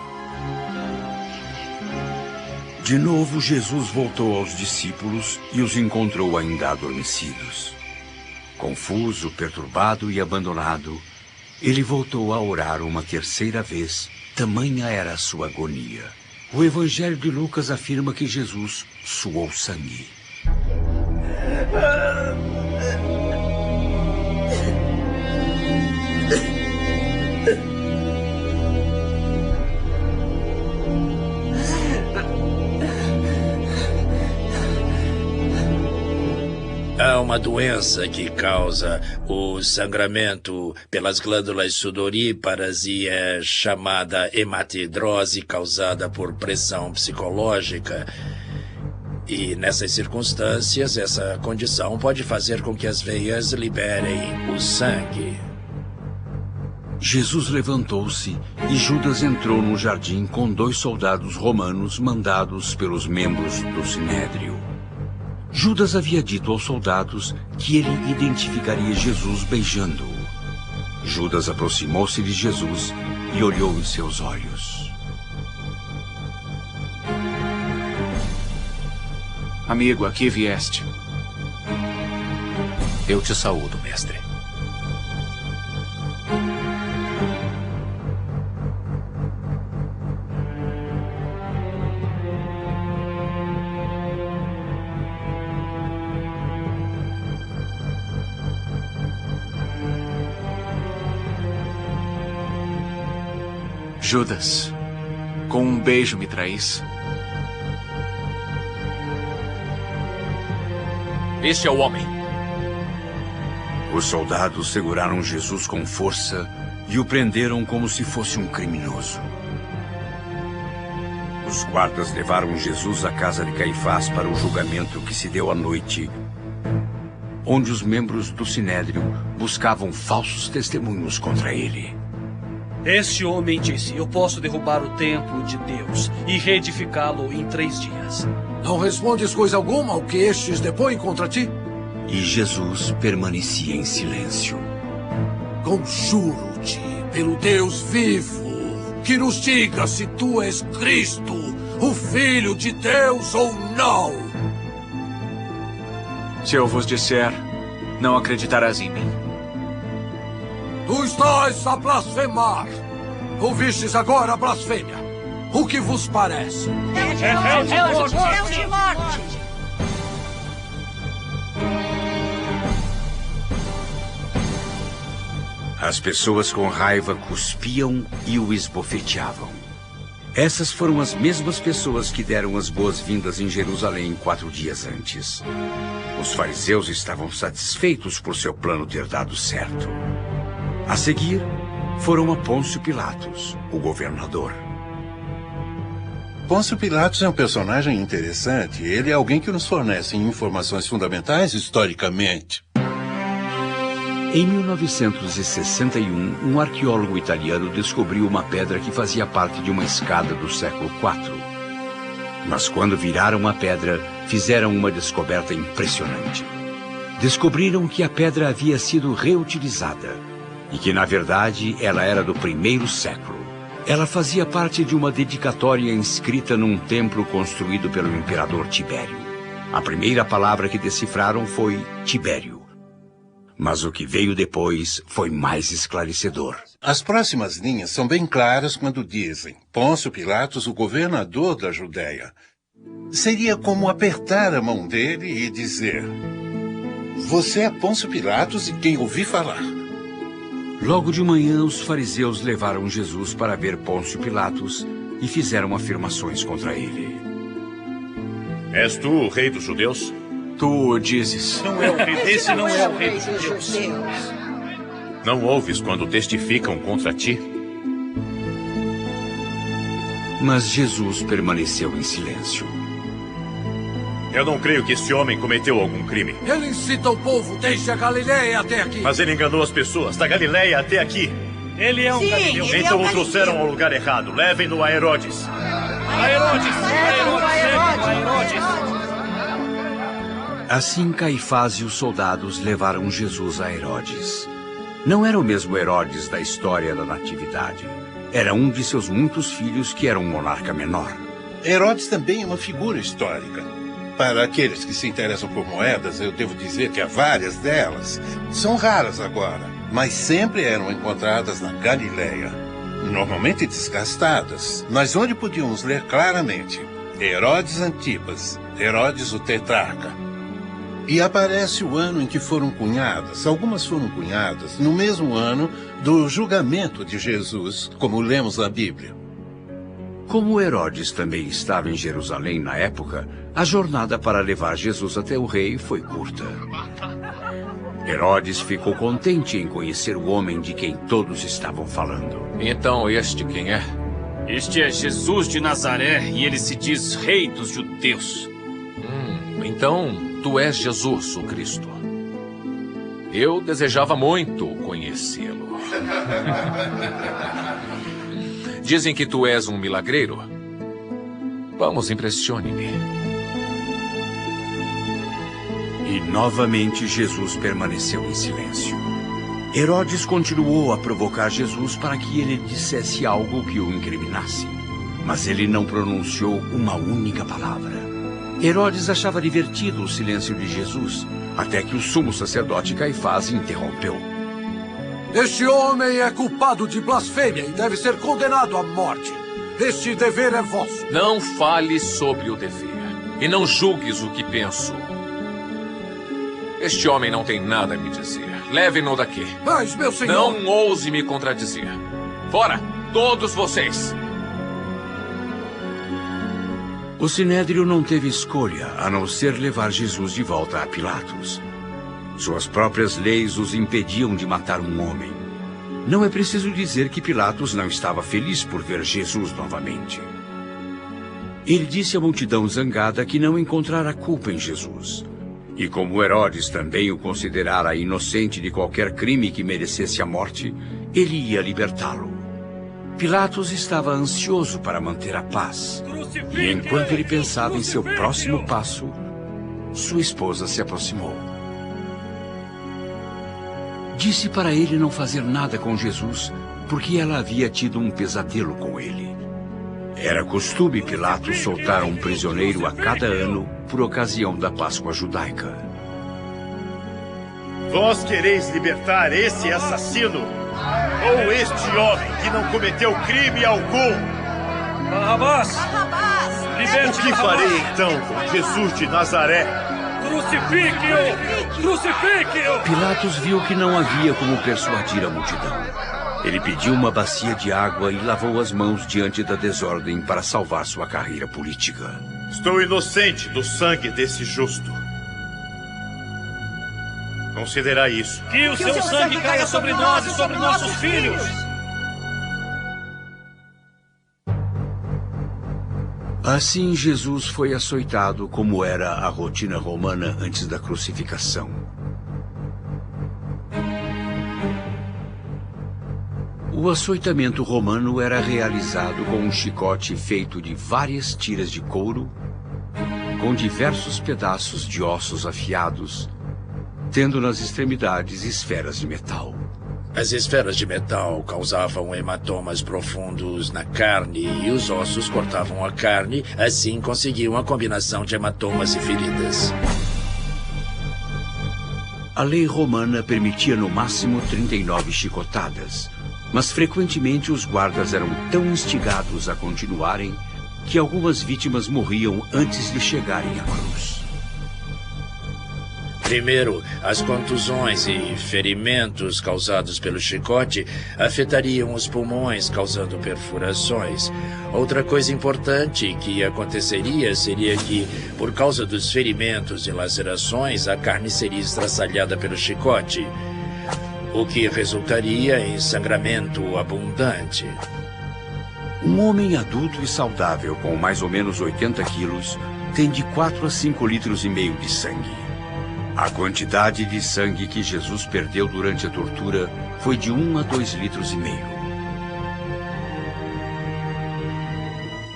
De novo, Jesus voltou aos discípulos e os encontrou ainda adormecidos. Confuso, perturbado e abandonado, ele voltou a orar uma terceira vez, tamanha era a sua agonia. O Evangelho de Lucas afirma que Jesus suou sangue. Há uma doença que causa o sangramento pelas glândulas sudoríparas e é chamada hematidrose, causada por pressão psicológica. E nessas circunstâncias, essa condição pode fazer com que as veias liberem o sangue. Jesus levantou-se e Judas entrou no jardim com 2 soldados romanos mandados pelos membros do Sinédrio. Judas havia dito aos soldados que ele identificaria Jesus beijando-o. Judas aproximou-se de Jesus e olhou em seus olhos. Amigo, aqui vieste. Eu te saúdo, mestre. Judas, com um beijo me traís. Este é o homem. Os soldados seguraram Jesus com força e o prenderam como se fosse um criminoso. Os guardas levaram Jesus à casa de Caifás para o julgamento que se deu à noite, onde os membros do Sinédrio buscavam falsos testemunhos contra ele. Este homem disse, eu posso derrubar o templo de Deus e reedificá-lo em 3 dias. Não respondes coisa alguma ao que estes depõem contra ti? E Jesus permanecia em silêncio. Conjuro-te, pelo Deus vivo, que nos diga se tu és Cristo, o Filho de Deus ou não? Se eu vos disser, não acreditarás em mim. Tu estás a blasfemar. Ouvistes agora a blasfêmia. O que vos parece? É de morte! As pessoas com raiva cuspiam e o esbofeteavam. Essas foram as mesmas pessoas que deram as boas-vindas em Jerusalém 4 dias antes. Os fariseus estavam satisfeitos por seu plano ter dado certo. A seguir, foram a Pôncio Pilatos, o governador. Pôncio Pilatos é um personagem interessante. Ele é alguém que nos fornece informações fundamentais historicamente. Em 1961, um arqueólogo italiano descobriu uma pedra que fazia parte de uma escada do século IV. Mas quando viraram a pedra, fizeram uma descoberta impressionante. Descobriram que a pedra havia sido reutilizada e que, na verdade, ela era do 1º século. Ela fazia parte de uma dedicatória inscrita num templo construído pelo imperador Tibério. A primeira palavra que decifraram foi Tibério. Mas o que veio depois foi mais esclarecedor. As próximas linhas são bem claras quando dizem Pôncio Pilatos, o governador da Judéia. Seria como apertar a mão dele e dizer: você é Pôncio Pilatos e quem ouvi falar. Logo de manhã, os fariseus levaram Jesus para ver Pôncio Pilatos e fizeram afirmações contra ele. És tu o rei dos judeus? Tu o dizes. Não é o rei. Esse não é o rei dos judeus. Não ouves quando testificam contra ti? Mas Jesus permaneceu em silêncio. Eu não creio que este homem cometeu algum crime. Ele incita o povo desde a Galileia até aqui. Mas ele enganou as pessoas, da Galileia até aqui. Ele é um galileu. Então o trouxeram ao lugar errado. Levem-no a Herodes. A Herodes. Assim, Caifás e os soldados levaram Jesus a Herodes. Não era o mesmo Herodes da história da Natividade. Era um de seus muitos filhos que era um monarca menor. Herodes também é uma figura histórica. Para aqueles que se interessam por moedas, eu devo dizer que há várias delas. São raras agora, mas sempre eram encontradas na Galileia. Normalmente desgastadas, mas onde podíamos ler claramente Herodes Antipas, Herodes o Tetrarca. E aparece o ano em que foram cunhadas. Algumas foram cunhadas no mesmo ano do julgamento de Jesus, como lemos na Bíblia. Como Herodes também estava em Jerusalém na época, a jornada para levar Jesus até o rei foi curta. Herodes ficou contente em conhecer o homem de quem todos estavam falando. Então, este quem é? Este é Jesus de Nazaré e ele se diz Rei dos Judeus. Então, tu és Jesus, o Cristo. Eu desejava muito conhecê-lo. Dizem que tu és um milagreiro. Vamos, impressione-me. E novamente Jesus permaneceu em silêncio. Herodes continuou a provocar Jesus para que ele dissesse algo que o incriminasse. Mas ele não pronunciou uma única palavra. Herodes achava divertido o silêncio de Jesus, até que o sumo sacerdote Caifás interrompeu. Este homem é culpado de blasfêmia e deve ser condenado à morte. Este dever é vosso. Não fale sobre o dever e não julgues o que penso. Este homem não tem nada a me dizer. Leve-no daqui. Mas, meu senhor... Não ouse me contradizer. Fora, todos vocês. O Sinédrio não teve escolha a não ser levar Jesus de volta a Pilatos. Suas próprias leis os impediam de matar um homem. Não é preciso dizer que Pilatos não estava feliz por ver Jesus novamente. Ele disse à multidão zangada que não encontrara culpa em Jesus. E como Herodes também o considerara inocente de qualquer crime que merecesse a morte, ele ia libertá-lo. Pilatos estava ansioso para manter a paz. E enquanto ele pensava em seu próximo passo, sua esposa se aproximou. Disse para ele não fazer nada com Jesus, porque ela havia tido um pesadelo com ele. Era costume Pilatos soltar um prisioneiro a cada ano por ocasião da Páscoa judaica. Vós quereis libertar esse assassino? Ou este homem que não cometeu crime algum? Barrabás! Liberte O que Barrabás! farei então com Jesus de Nazaré? Crucifique-o! Crucifique-o! Pilatos viu que não havia como persuadir a multidão. Ele pediu uma bacia de água e lavou as mãos diante da desordem para salvar sua carreira política. Estou inocente do sangue desse justo. Considerai isso. Que o seu sangue caia sobre nós e sobre nossos filhos! Assim, Jesus foi açoitado como era a rotina romana antes da crucificação. O açoitamento romano era realizado com um chicote feito de várias tiras de couro, com diversos pedaços de ossos afiados, tendo nas extremidades esferas de metal. As esferas de metal causavam hematomas profundos na carne e os ossos cortavam a carne, assim conseguiam a combinação de hematomas e feridas. A lei romana permitia no máximo 39 chicotadas, mas frequentemente os guardas eram tão instigados a continuarem que algumas vítimas morriam antes de chegarem à cruz. Primeiro, as contusões e ferimentos causados pelo chicote afetariam os pulmões, causando perfurações. Outra coisa importante que aconteceria seria que, por causa dos ferimentos e lacerações, a carne seria estraçalhada pelo chicote, o que resultaria em sangramento abundante. Um homem adulto e saudável com mais ou menos 80 quilos tem de 4 a 5 litros e meio de sangue. A quantidade de sangue que Jesus perdeu durante a tortura foi de 1 a 2 litros e meio.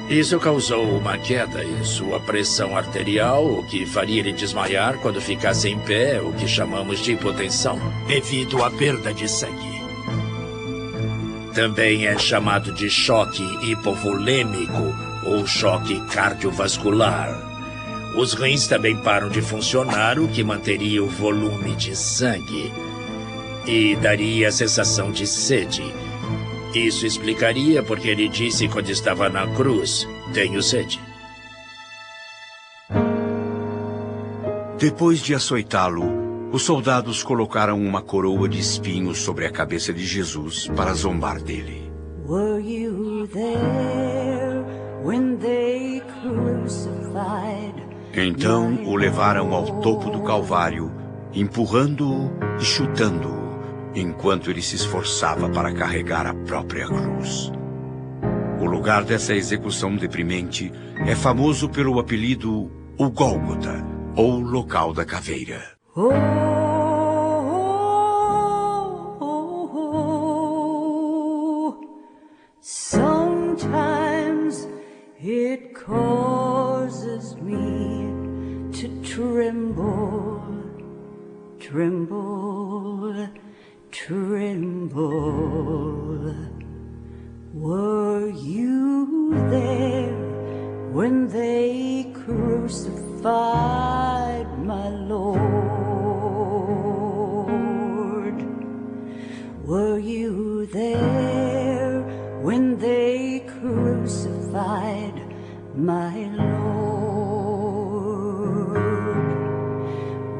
Isso causou uma queda em sua pressão arterial, o que faria ele desmaiar quando ficasse em pé, o que chamamos de hipotensão, devido à perda de sangue. Também é chamado de choque hipovolêmico ou choque cardiovascular. Os rins também param de funcionar, o que manteria o volume de sangue e daria a sensação de sede. Isso explicaria porque ele disse quando estava na cruz, tenho sede. Depois de açoitá-lo, os soldados colocaram uma coroa de espinhos sobre a cabeça de Jesus para zombar dele. Were you there when they crucified? Então o levaram ao topo do Calvário, empurrando-o e chutando-o, enquanto ele se esforçava para carregar a própria cruz. O lugar dessa execução deprimente é famoso pelo apelido o Gólgota, ou local da caveira. Sometimes it causes me to tremble, tremble, tremble. Were you there when they crucified my Lord? Were you there when they crucified my Lord?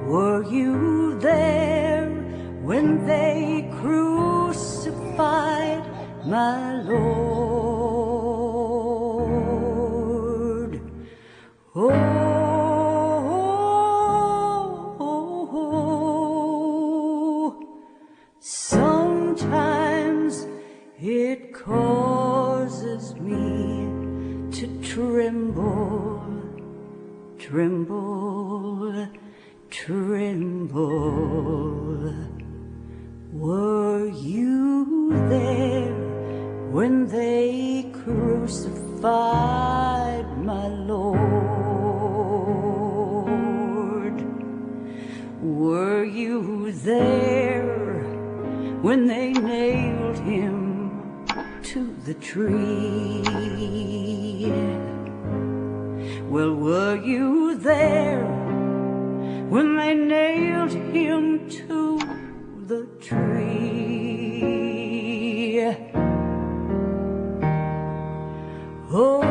Were you there when they crucified my Lord? Oh, sometimes it causes me to tremble, tremble, tremble. Were you there when they crucified my Lord? Were you there when they nailed him to the tree? Well, were you there when they nailed him to the tree? Oh,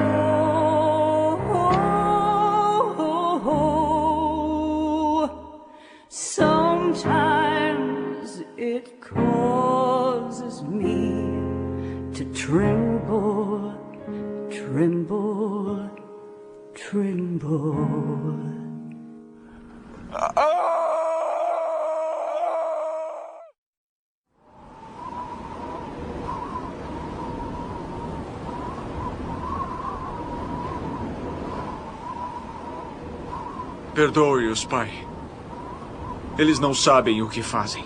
sometimes it causes me to tremble, tremble, tremble. Perdoe-os, pai. Eles não sabem o que fazem.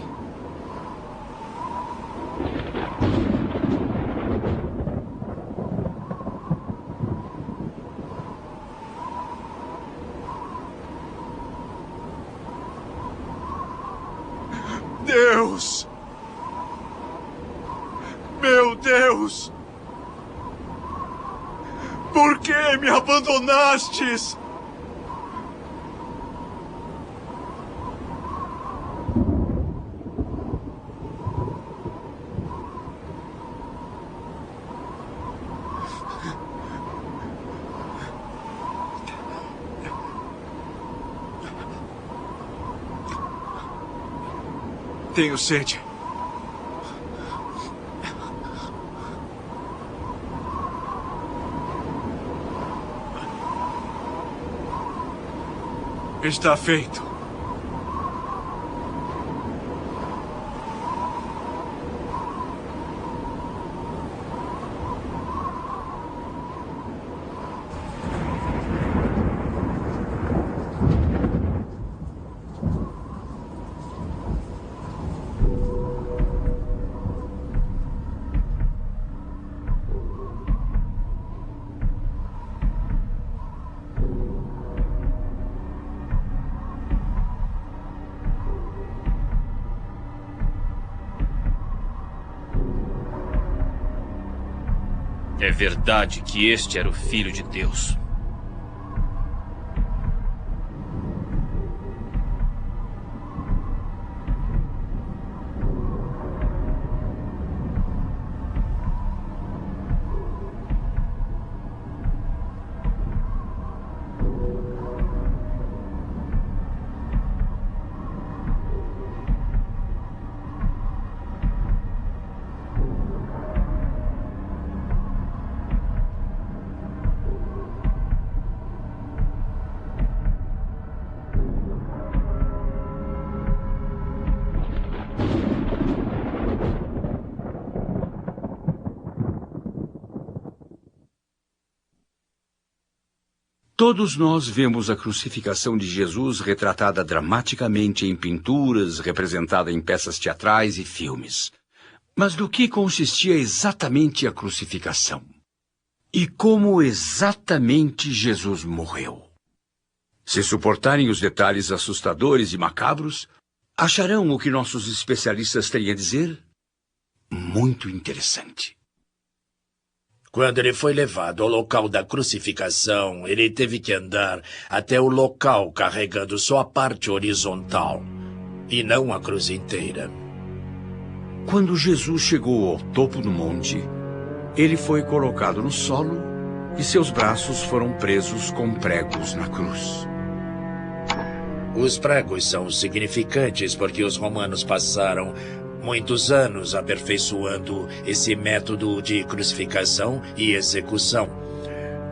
Deus! Meu Deus! Por que me abandonastes? Tenho sede. Está feito. É verdade que este era o Filho de Deus. Todos nós vemos a crucificação de Jesus retratada dramaticamente em pinturas, representada em peças teatrais e filmes. Mas do que consistia exatamente a crucificação? E como exatamente Jesus morreu? Se suportarem os detalhes assustadores e macabros, acharão o que nossos especialistas têm a dizer? Muito interessante. Quando ele foi levado ao local da crucificação, ele teve que andar até o local carregando só a parte horizontal, e não a cruz inteira. Quando Jesus chegou ao topo do monte, ele foi colocado no solo e seus braços foram presos com pregos na cruz. Os pregos são significantes porque os romanos passaram muitos anos aperfeiçoando esse método de crucificação e execução,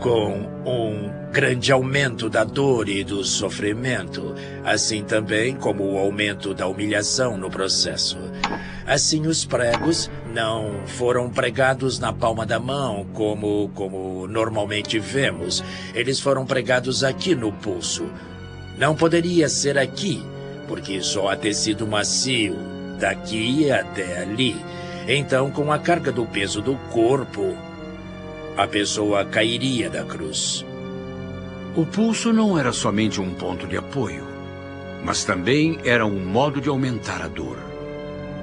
com um grande aumento da dor e do sofrimento, assim também como o aumento da humilhação no processo. Assim, os pregos não foram pregados na palma da mão, como normalmente vemos. Eles foram pregados aqui no pulso. Não poderia ser aqui, porque só há tecido macio daqui até ali. Então, com a carga do peso do corpo, a pessoa cairia da cruz. O pulso não era somente um ponto de apoio, mas também era um modo de aumentar a dor,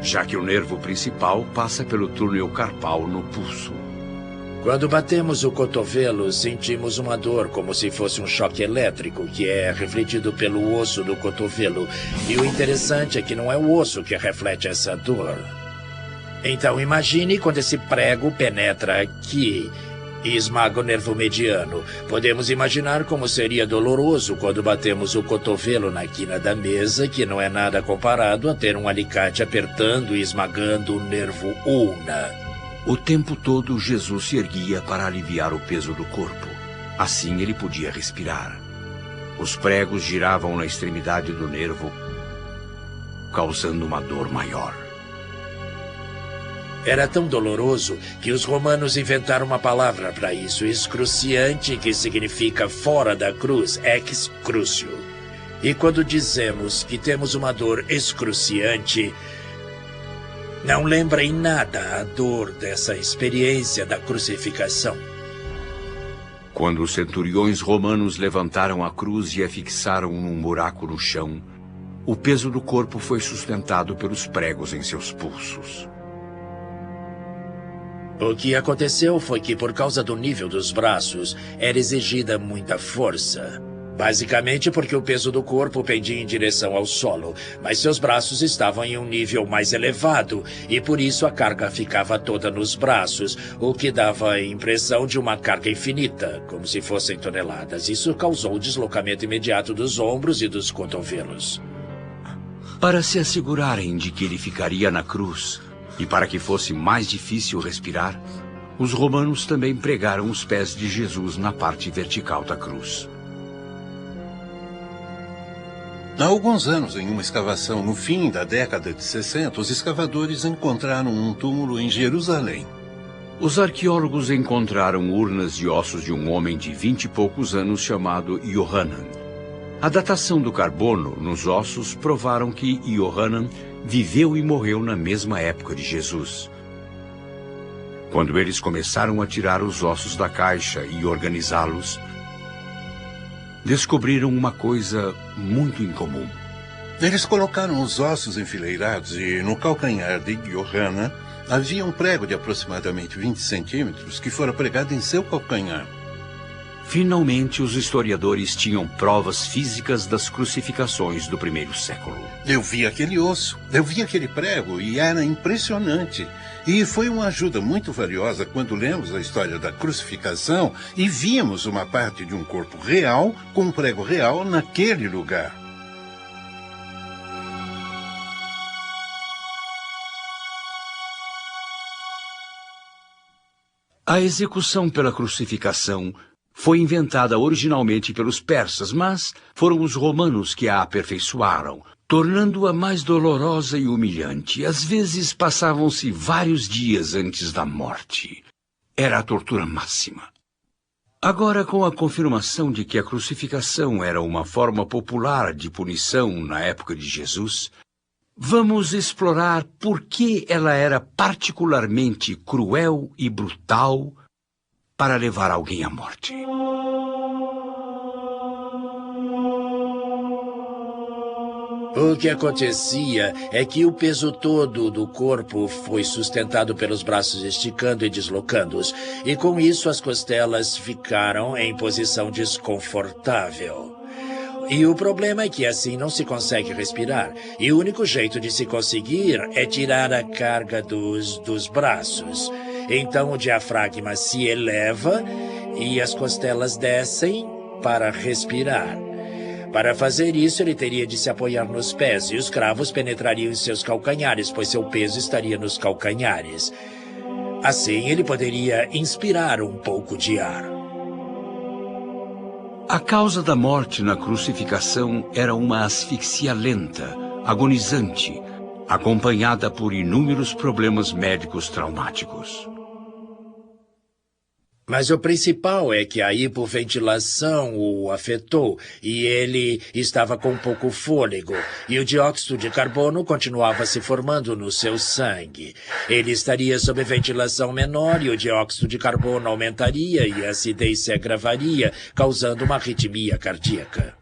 já que o nervo principal passa pelo túnel carpal no pulso. Quando batemos o cotovelo, sentimos uma dor como se fosse um choque elétrico, que é refletido pelo osso do cotovelo. E o interessante é que não é o osso que reflete essa dor. Então imagine quando esse prego penetra aqui e esmaga o nervo mediano. Podemos imaginar como seria doloroso quando batemos o cotovelo na quina da mesa, que não é nada comparado a ter um alicate apertando e esmagando o nervo ulna. O tempo todo, Jesus se erguia para aliviar o peso do corpo. Assim ele podia respirar. Os pregos giravam na extremidade do nervo, causando uma dor maior. Era tão doloroso que os romanos inventaram uma palavra para isso, excruciante, que significa fora da cruz, ex crucio. E quando dizemos que temos uma dor excruciante, não lembra em nada a dor dessa experiência da crucificação. Quando os centuriões romanos levantaram a cruz e a fixaram num buraco no chão, o peso do corpo foi sustentado pelos pregos em seus pulsos. O que aconteceu foi que, por causa do nível dos braços, era exigida muita força. Basicamente porque o peso do corpo pendia em direção ao solo, mas seus braços estavam em um nível mais elevado e por isso a carga ficava toda nos braços, o que dava a impressão de uma carga infinita, como se fossem toneladas. Isso causou o deslocamento imediato dos ombros e dos cotovelos. Para se assegurarem de que ele ficaria na cruz e para que fosse mais difícil respirar, os romanos também pregaram os pés de Jesus na parte vertical da cruz. Há alguns anos, em uma escavação no fim da década de 60, os escavadores encontraram um túmulo em Jerusalém. Os arqueólogos encontraram urnas de ossos de um homem de 20 e poucos anos chamado Yohanan. A datação do carbono nos ossos provaram que Yohanan viveu e morreu na mesma época de Jesus. Quando eles começaram a tirar os ossos da caixa e organizá-los, descobriram uma coisa muito incomum. Eles colocaram os ossos enfileirados e no calcanhar de Yohanan havia um prego de aproximadamente 20 centímetros que fora pregado em seu calcanhar. Finalmente, os historiadores tinham provas físicas das crucificações do primeiro século. Eu vi aquele osso, eu vi aquele prego e era impressionante. E foi uma ajuda muito valiosa quando lemos a história da crucificação e vimos uma parte de um corpo real com um prego real naquele lugar. A execução pela crucificação foi inventada originalmente pelos persas, mas foram os romanos que a aperfeiçoaram, tornando-a mais dolorosa e humilhante. Às vezes passavam-se vários dias antes da morte. Era a tortura máxima. Agora, com a confirmação de que a crucificação era uma forma popular de punição na época de Jesus, vamos explorar por que ela era particularmente cruel e brutal para levar alguém à morte. O que acontecia é que o peso todo do corpo foi sustentado pelos braços esticando e deslocando-os, e com isso as costelas ficaram em posição desconfortável. E o problema é que assim não se consegue respirar, e o único jeito de se conseguir é tirar a carga dos braços. Então o diafragma se eleva e as costelas descem para respirar. Para fazer isso, ele teria de se apoiar nos pés, e os cravos penetrariam em seus calcanhares, pois seu peso estaria nos calcanhares. Assim, ele poderia inspirar um pouco de ar. A causa da morte na crucificação era uma asfixia lenta, agonizante, acompanhada por inúmeros problemas médicos traumáticos. Mas o principal é que a hipoventilação o afetou e ele estava com pouco fôlego, e o dióxido de carbono continuava se formando no seu sangue. Ele estaria sob ventilação menor e o dióxido de carbono aumentaria e a acidez se agravaria, causando uma arritmia cardíaca.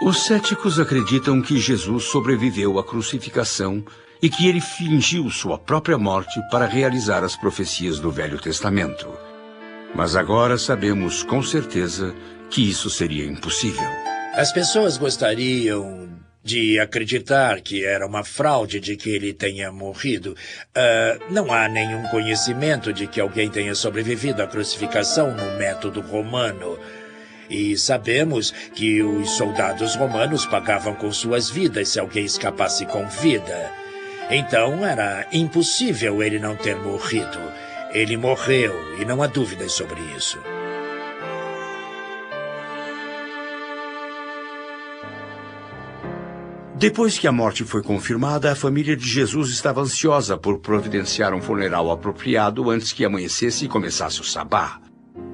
Os céticos acreditam que Jesus sobreviveu à crucificação e que ele fingiu sua própria morte para realizar as profecias do Velho Testamento. Mas agora sabemos com certeza que isso seria impossível. As pessoas gostariam de acreditar que era uma fraude de que ele tenha morrido. Não há nenhum conhecimento de que alguém tenha sobrevivido à crucificação no método romano. E sabemos que os soldados romanos pagavam com suas vidas se alguém escapasse com vida. Então era impossível ele não ter morrido. Ele morreu e não há dúvidas sobre isso. Depois que a morte foi confirmada, a família de Jesus estava ansiosa por providenciar um funeral apropriado antes que amanhecesse e começasse o sabá.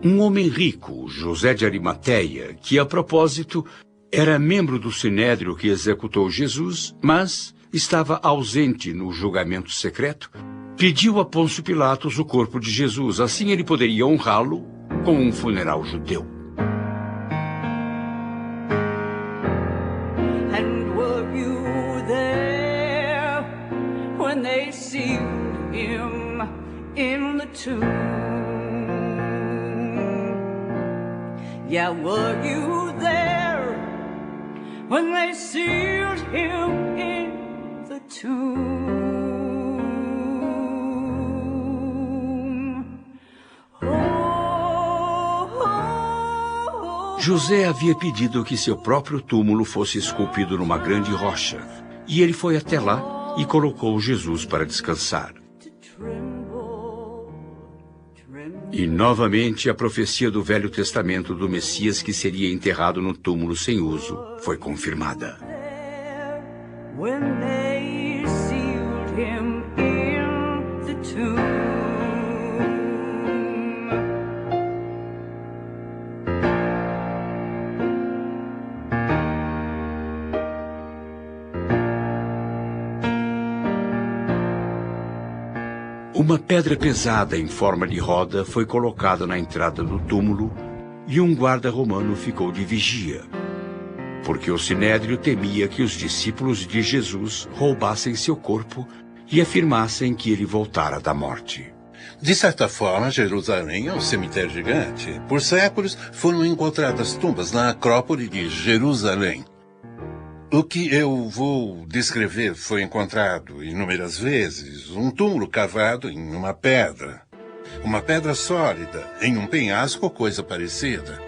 Um homem rico, José de Arimateia, que, a propósito, era membro do sinédrio que executou Jesus, mas estava ausente no julgamento secreto, pediu a Pôncio Pilatos o corpo de Jesus. Assim ele poderia honrá-lo com um funeral judeu. And were you there when they sealed him in the tomb? Yeah, were you there when they sealed him in the tomb? José havia pedido que seu próprio túmulo fosse esculpido numa grande rocha, e ele foi até lá e colocou Jesus para descansar. E novamente a profecia do Velho Testamento do Messias que seria enterrado no túmulo sem uso foi confirmada. When they sealed him in the tomb. Uma pedra pesada em forma de roda foi colocada na entrada do túmulo e um guarda romano ficou de vigia, porque o sinédrio temia que os discípulos de Jesus roubassem seu corpo e afirmassem que ele voltara da morte. De certa forma, Jerusalém é um cemitério gigante. Por séculos foram encontradas tumbas na Acrópole de Jerusalém. O que eu vou descrever foi encontrado inúmeras vezes, um túmulo cavado em uma pedra sólida, em um penhasco ou coisa parecida.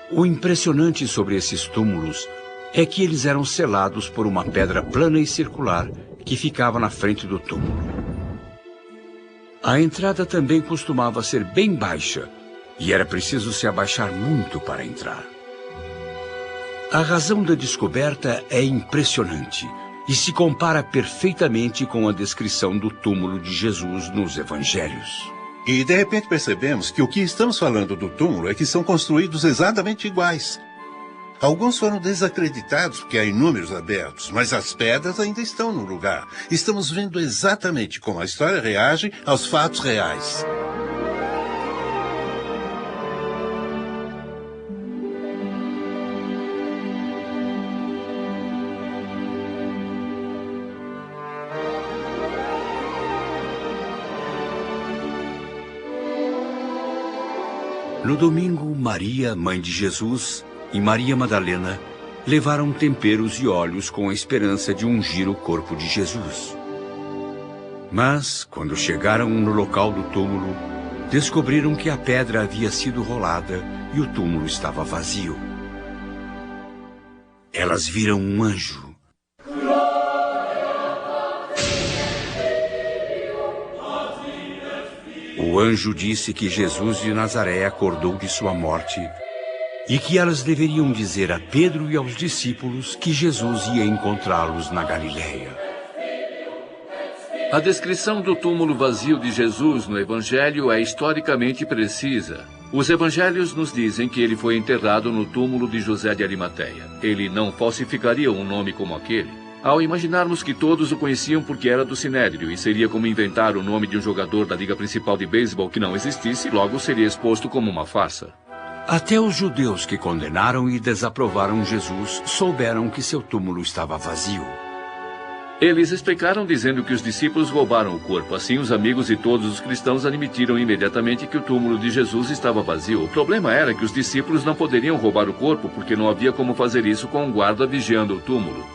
O impressionante sobre esses túmulos é que eles eram selados por uma pedra plana e circular que ficava na frente do túmulo. A entrada também costumava ser bem baixa e era preciso se abaixar muito para entrar. A razão da descoberta é impressionante e se compara perfeitamente com a descrição do túmulo de Jesus nos evangelhos. E de repente percebemos que o que estamos falando do túmulo é que são construídos exatamente iguais. Alguns foram desacreditados porque há inúmeros abertos, mas as pedras ainda estão no lugar. Estamos vendo exatamente como a história reage aos fatos reais. No domingo, Maria, mãe de Jesus, e Maria Madalena levaram temperos e óleos com a esperança de ungir o corpo de Jesus. Mas, quando chegaram no local do túmulo, descobriram que a pedra havia sido rolada e o túmulo estava vazio. Elas viram um anjo. O anjo disse que Jesus de Nazaré acordou de sua morte e que elas deveriam dizer a Pedro e aos discípulos que Jesus ia encontrá-los na Galileia. A descrição do túmulo vazio de Jesus no Evangelho é historicamente precisa. Os Evangelhos nos dizem que ele foi enterrado no túmulo de José de Arimateia. Ele não falsificaria um nome como aquele. Ao imaginarmos que todos o conheciam porque era do Sinédrio e seria como inventar o nome de um jogador da liga principal de beisebol que não existisse, logo seria exposto como uma farsa. Até os judeus que condenaram e desaprovaram Jesus souberam que seu túmulo estava vazio. Eles explicaram dizendo que os discípulos roubaram o corpo. Assim, os amigos e todos os cristãos admitiram imediatamente que o túmulo de Jesus estava vazio. O problema era que os discípulos não poderiam roubar o corpo porque não havia como fazer isso com um guarda vigiando o túmulo.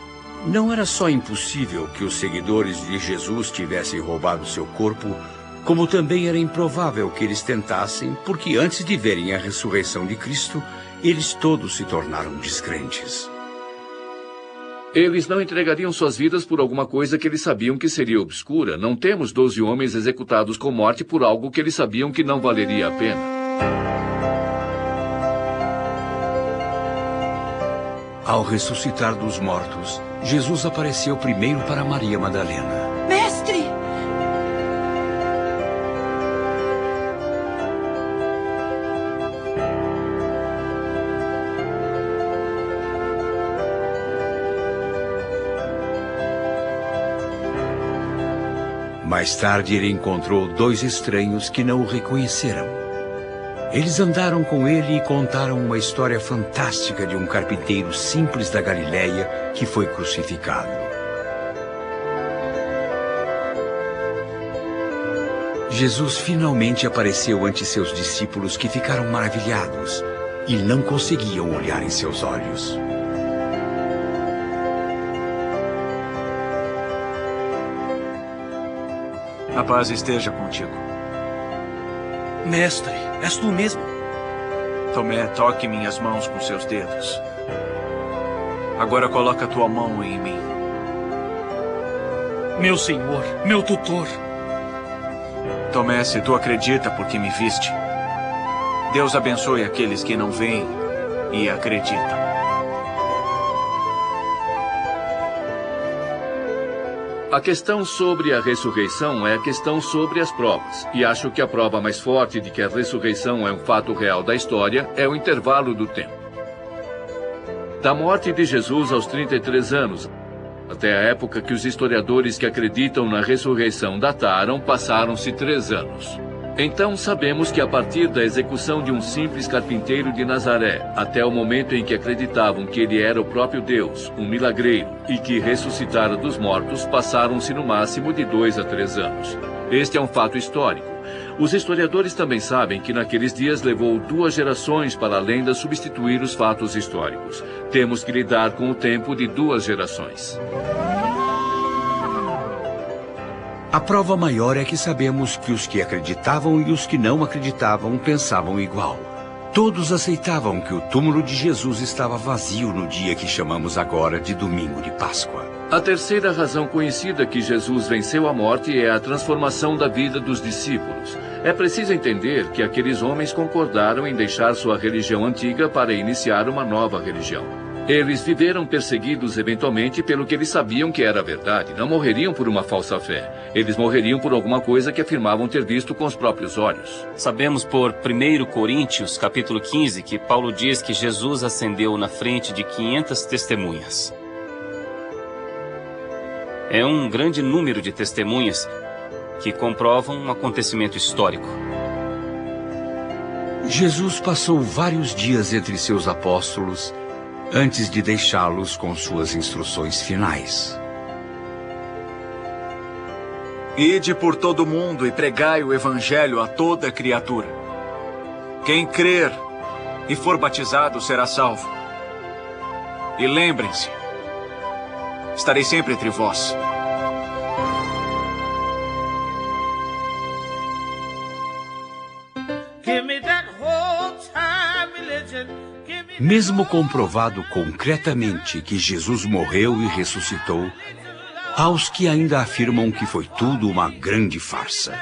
Não era só impossível que os seguidores de Jesus tivessem roubado seu corpo, como também era improvável que eles tentassem, porque antes de verem a ressurreição de Cristo, eles todos se tornaram descrentes. Eles não entregariam suas vidas por alguma coisa que eles sabiam que seria obscura. Não temos 12 homens executados com morte por algo que eles sabiam que não valeria a pena. Ao ressuscitar dos mortos, Jesus apareceu primeiro para Maria Madalena. Mestre! Mais tarde, ele encontrou 2 estranhos que não o reconheceram. Eles andaram com ele e contaram uma história fantástica de um carpinteiro simples da Galileia que foi crucificado. Jesus finalmente apareceu ante seus discípulos, que ficaram maravilhados e não conseguiam olhar em seus olhos. A paz esteja contigo. Mestre, és tu mesmo? Tomé, toque minhas mãos com seus dedos. Agora coloca tua mão em mim. Meu Senhor, meu tutor. Tomé, se tu acredita porque me viste, Deus abençoe aqueles que não veem e acreditam. A questão sobre a ressurreição é a questão sobre as provas. E acho que a prova mais forte de que a ressurreição é um fato real da história é o intervalo do tempo. Da morte de Jesus aos 33 anos, até a época que os historiadores que acreditam na ressurreição dataram, passaram-se 3 anos. Então sabemos que a partir da execução de um simples carpinteiro de Nazaré, até o momento em que acreditavam que ele era o próprio Deus, um milagreiro, e que ressuscitara dos mortos, passaram-se no máximo de 2 a 3 anos. Este é um fato histórico. Os historiadores também sabem que naqueles dias levou 2 gerações para a lenda substituir os fatos históricos. Temos que lidar com o tempo de 2 gerações. A prova maior é que sabemos que os que acreditavam e os que não acreditavam pensavam igual. Todos aceitavam que o túmulo de Jesus estava vazio no dia que chamamos agora de Domingo de Páscoa. A terceira razão conhecida que Jesus venceu a morte é a transformação da vida dos discípulos. É preciso entender que aqueles homens concordaram em deixar sua religião antiga para iniciar uma nova religião. Eles viveram perseguidos eventualmente pelo que eles sabiam que era verdade. Não morreriam por uma falsa fé. Eles morreriam por alguma coisa que afirmavam ter visto com os próprios olhos. Sabemos por 1 Coríntios, capítulo 15, que Paulo diz que Jesus ascendeu na frente de 500 testemunhas. É um grande número de testemunhas que comprovam um acontecimento histórico. Jesus passou vários dias entre seus apóstolos antes de deixá-los com suas instruções finais. Ide por todo o mundo e pregai o evangelho a toda criatura. Quem crer e for batizado será salvo. E lembrem-se, estarei sempre entre vós. Mesmo comprovado concretamente que Jesus morreu e ressuscitou, há os que ainda afirmam que foi tudo uma grande farsa.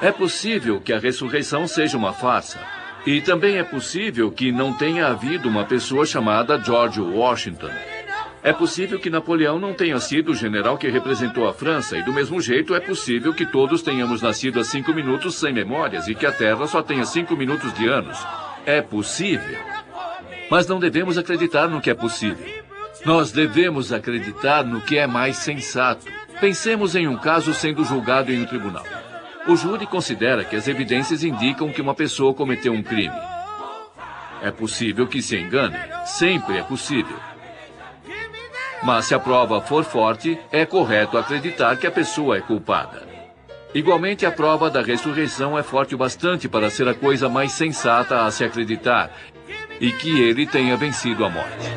É possível que a ressurreição seja uma farsa. E também é possível que não tenha havido uma pessoa chamada George Washington. É possível que Napoleão não tenha sido o general que representou a França, e do mesmo jeito é possível que todos tenhamos nascido há 5 minutos sem memórias e que a Terra só tenha 5 minutos de anos. É possível. Mas não devemos acreditar no que é possível. Nós devemos acreditar no que é mais sensato. Pensemos em um caso sendo julgado em um tribunal. O júri considera que as evidências indicam que uma pessoa cometeu um crime. É possível que se engane. Sempre é possível. Mas se a prova for forte, é correto acreditar que a pessoa é culpada. Igualmente, a prova da ressurreição é forte o bastante para ser a coisa mais sensata a se acreditar, e que ele tenha vencido a morte.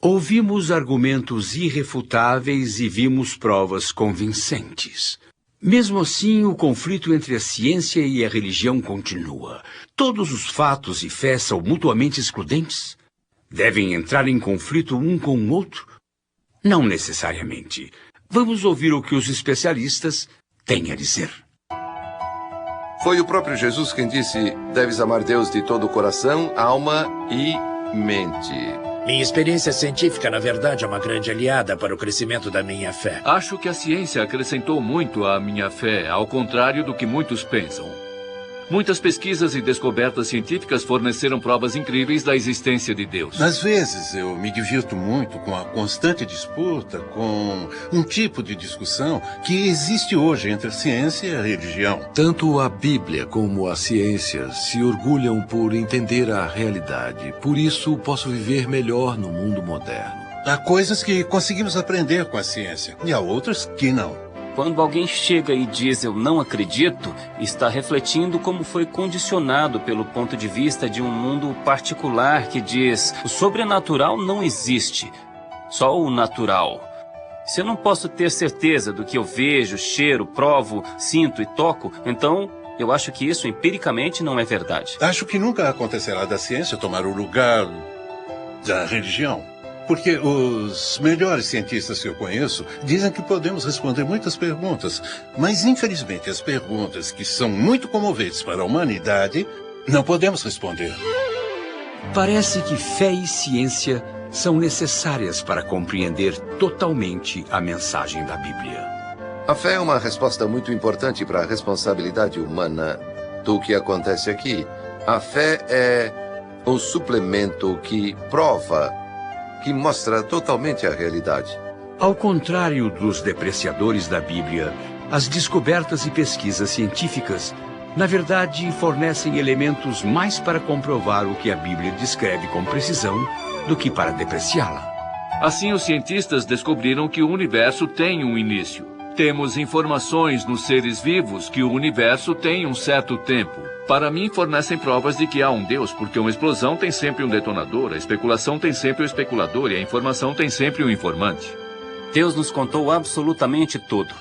Ouvimos argumentos irrefutáveis e vimos provas convincentes. Mesmo assim, o conflito entre a ciência e a religião continua. Todos os fatos e fé são mutuamente excludentes? Devem entrar em conflito um com o outro? Não necessariamente. Vamos ouvir o que os especialistas têm a dizer. Foi o próprio Jesus quem disse: deves amar Deus de todo o coração, alma e mente. Minha experiência científica, na verdade, é uma grande aliada para o crescimento da minha fé. Acho que a ciência acrescentou muito à minha fé, ao contrário do que muitos pensam. Muitas pesquisas e descobertas científicas forneceram provas incríveis da existência de Deus. Às vezes eu me divirto muito com a constante disputa, com um tipo de discussão que existe hoje entre a ciência e a religião. Tanto a Bíblia como a ciência se orgulham por entender a realidade. Por isso, posso viver melhor no mundo moderno. Há coisas que conseguimos aprender com a ciência e há outras que não. Quando alguém chega e diz eu não acredito, está refletindo como foi condicionado pelo ponto de vista de um mundo particular que diz o sobrenatural não existe, só o natural. Se eu não posso ter certeza do que eu vejo, cheiro, provo, sinto e toco, então eu acho que isso empiricamente não é verdade. Acho que nunca acontecerá da ciência tomar o lugar da religião. Porque os melhores cientistas que eu conheço dizem que podemos responder muitas perguntas, mas infelizmente as perguntas que são muito comoventes para a humanidade não podemos responder. Parece que fé e ciência são necessárias para compreender totalmente a mensagem da Bíblia. A fé é uma resposta muito importante para a responsabilidade humana do que acontece aqui. A fé é um suplemento que prova, que mostra totalmente a realidade. Ao contrário dos depreciadores da Bíblia, as descobertas e pesquisas científicas, na verdade, fornecem elementos mais para comprovar o que a Bíblia descreve com precisão do que para depreciá-la. Assim, os cientistas descobriram que o universo tem um início. Temos informações nos seres vivos que o universo tem um certo tempo. Para mim, fornecem provas de que há um Deus, porque uma explosão tem sempre um detonador, a especulação tem sempre o especulador e a informação tem sempre o informante. Deus nos contou absolutamente tudo.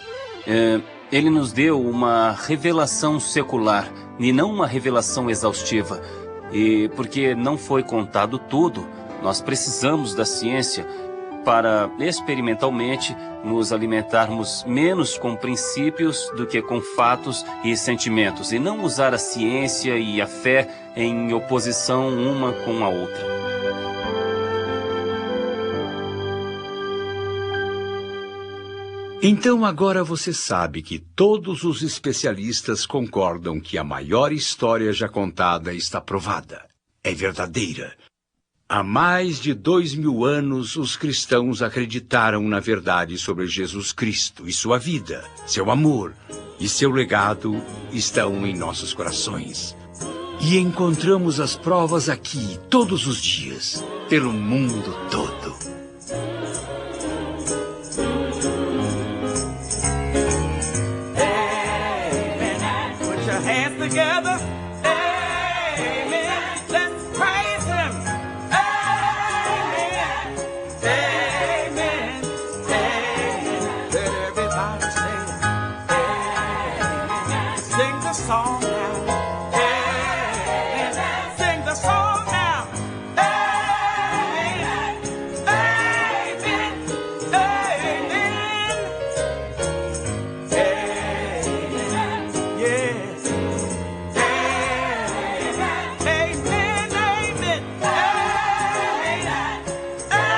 Ele nos deu uma revelação secular e não uma revelação exaustiva. E porque não foi contado tudo, nós precisamos da ciência para, experimentalmente, nos alimentarmos menos com princípios do que com fatos e sentimentos, e não usar a ciência e a fé em oposição uma com a outra. Então agora você sabe que todos os especialistas concordam que a maior história já contada está provada. É verdadeira. Há mais de 2000 anos, os cristãos acreditaram na verdade sobre Jesus Cristo e sua vida, seu amor e seu legado estão em nossos corações. E encontramos as provas aqui, todos os dias, pelo mundo todo. Put your hands together. Song now. Hey, sing the song now. Amen. Amen. Amen. Amen. Yes. Amen. Amen. Amen. Amen. Amen.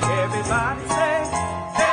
Everybody say, hey.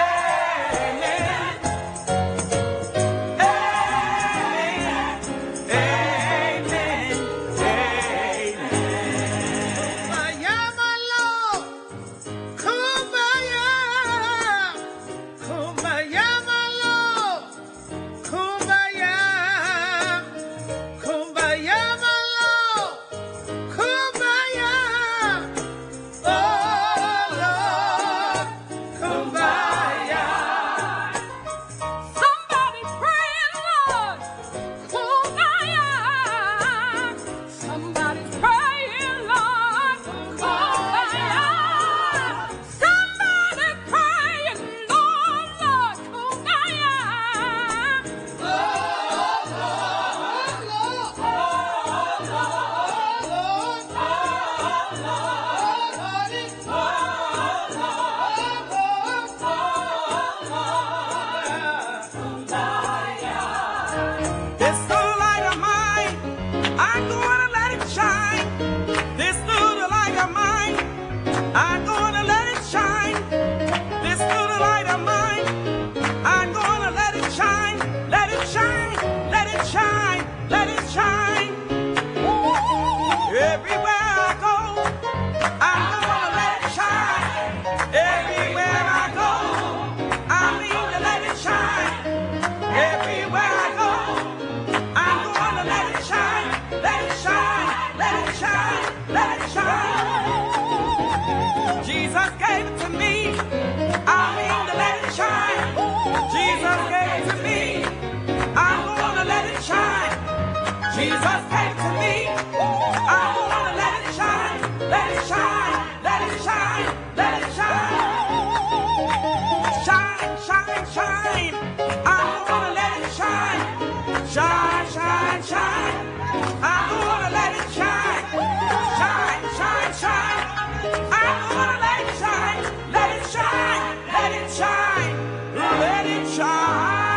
Jesus gave it to me. I mean to let it shine. Jesus gave it to me. I'm gonna let it shine. Jesus gave it to me. I'm gonna let it shine. Let it shine. Let it shine. Let it shine. Shine, shine, shine. I'm gonna let it shine. Shine, shine, shine. I'm gonna let it shine. Shine, shine, shine. I'm gonna let it shine. Let it shine. Let it shine. Let it shine.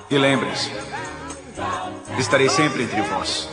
E lembrem-se, estarei sempre entre vós.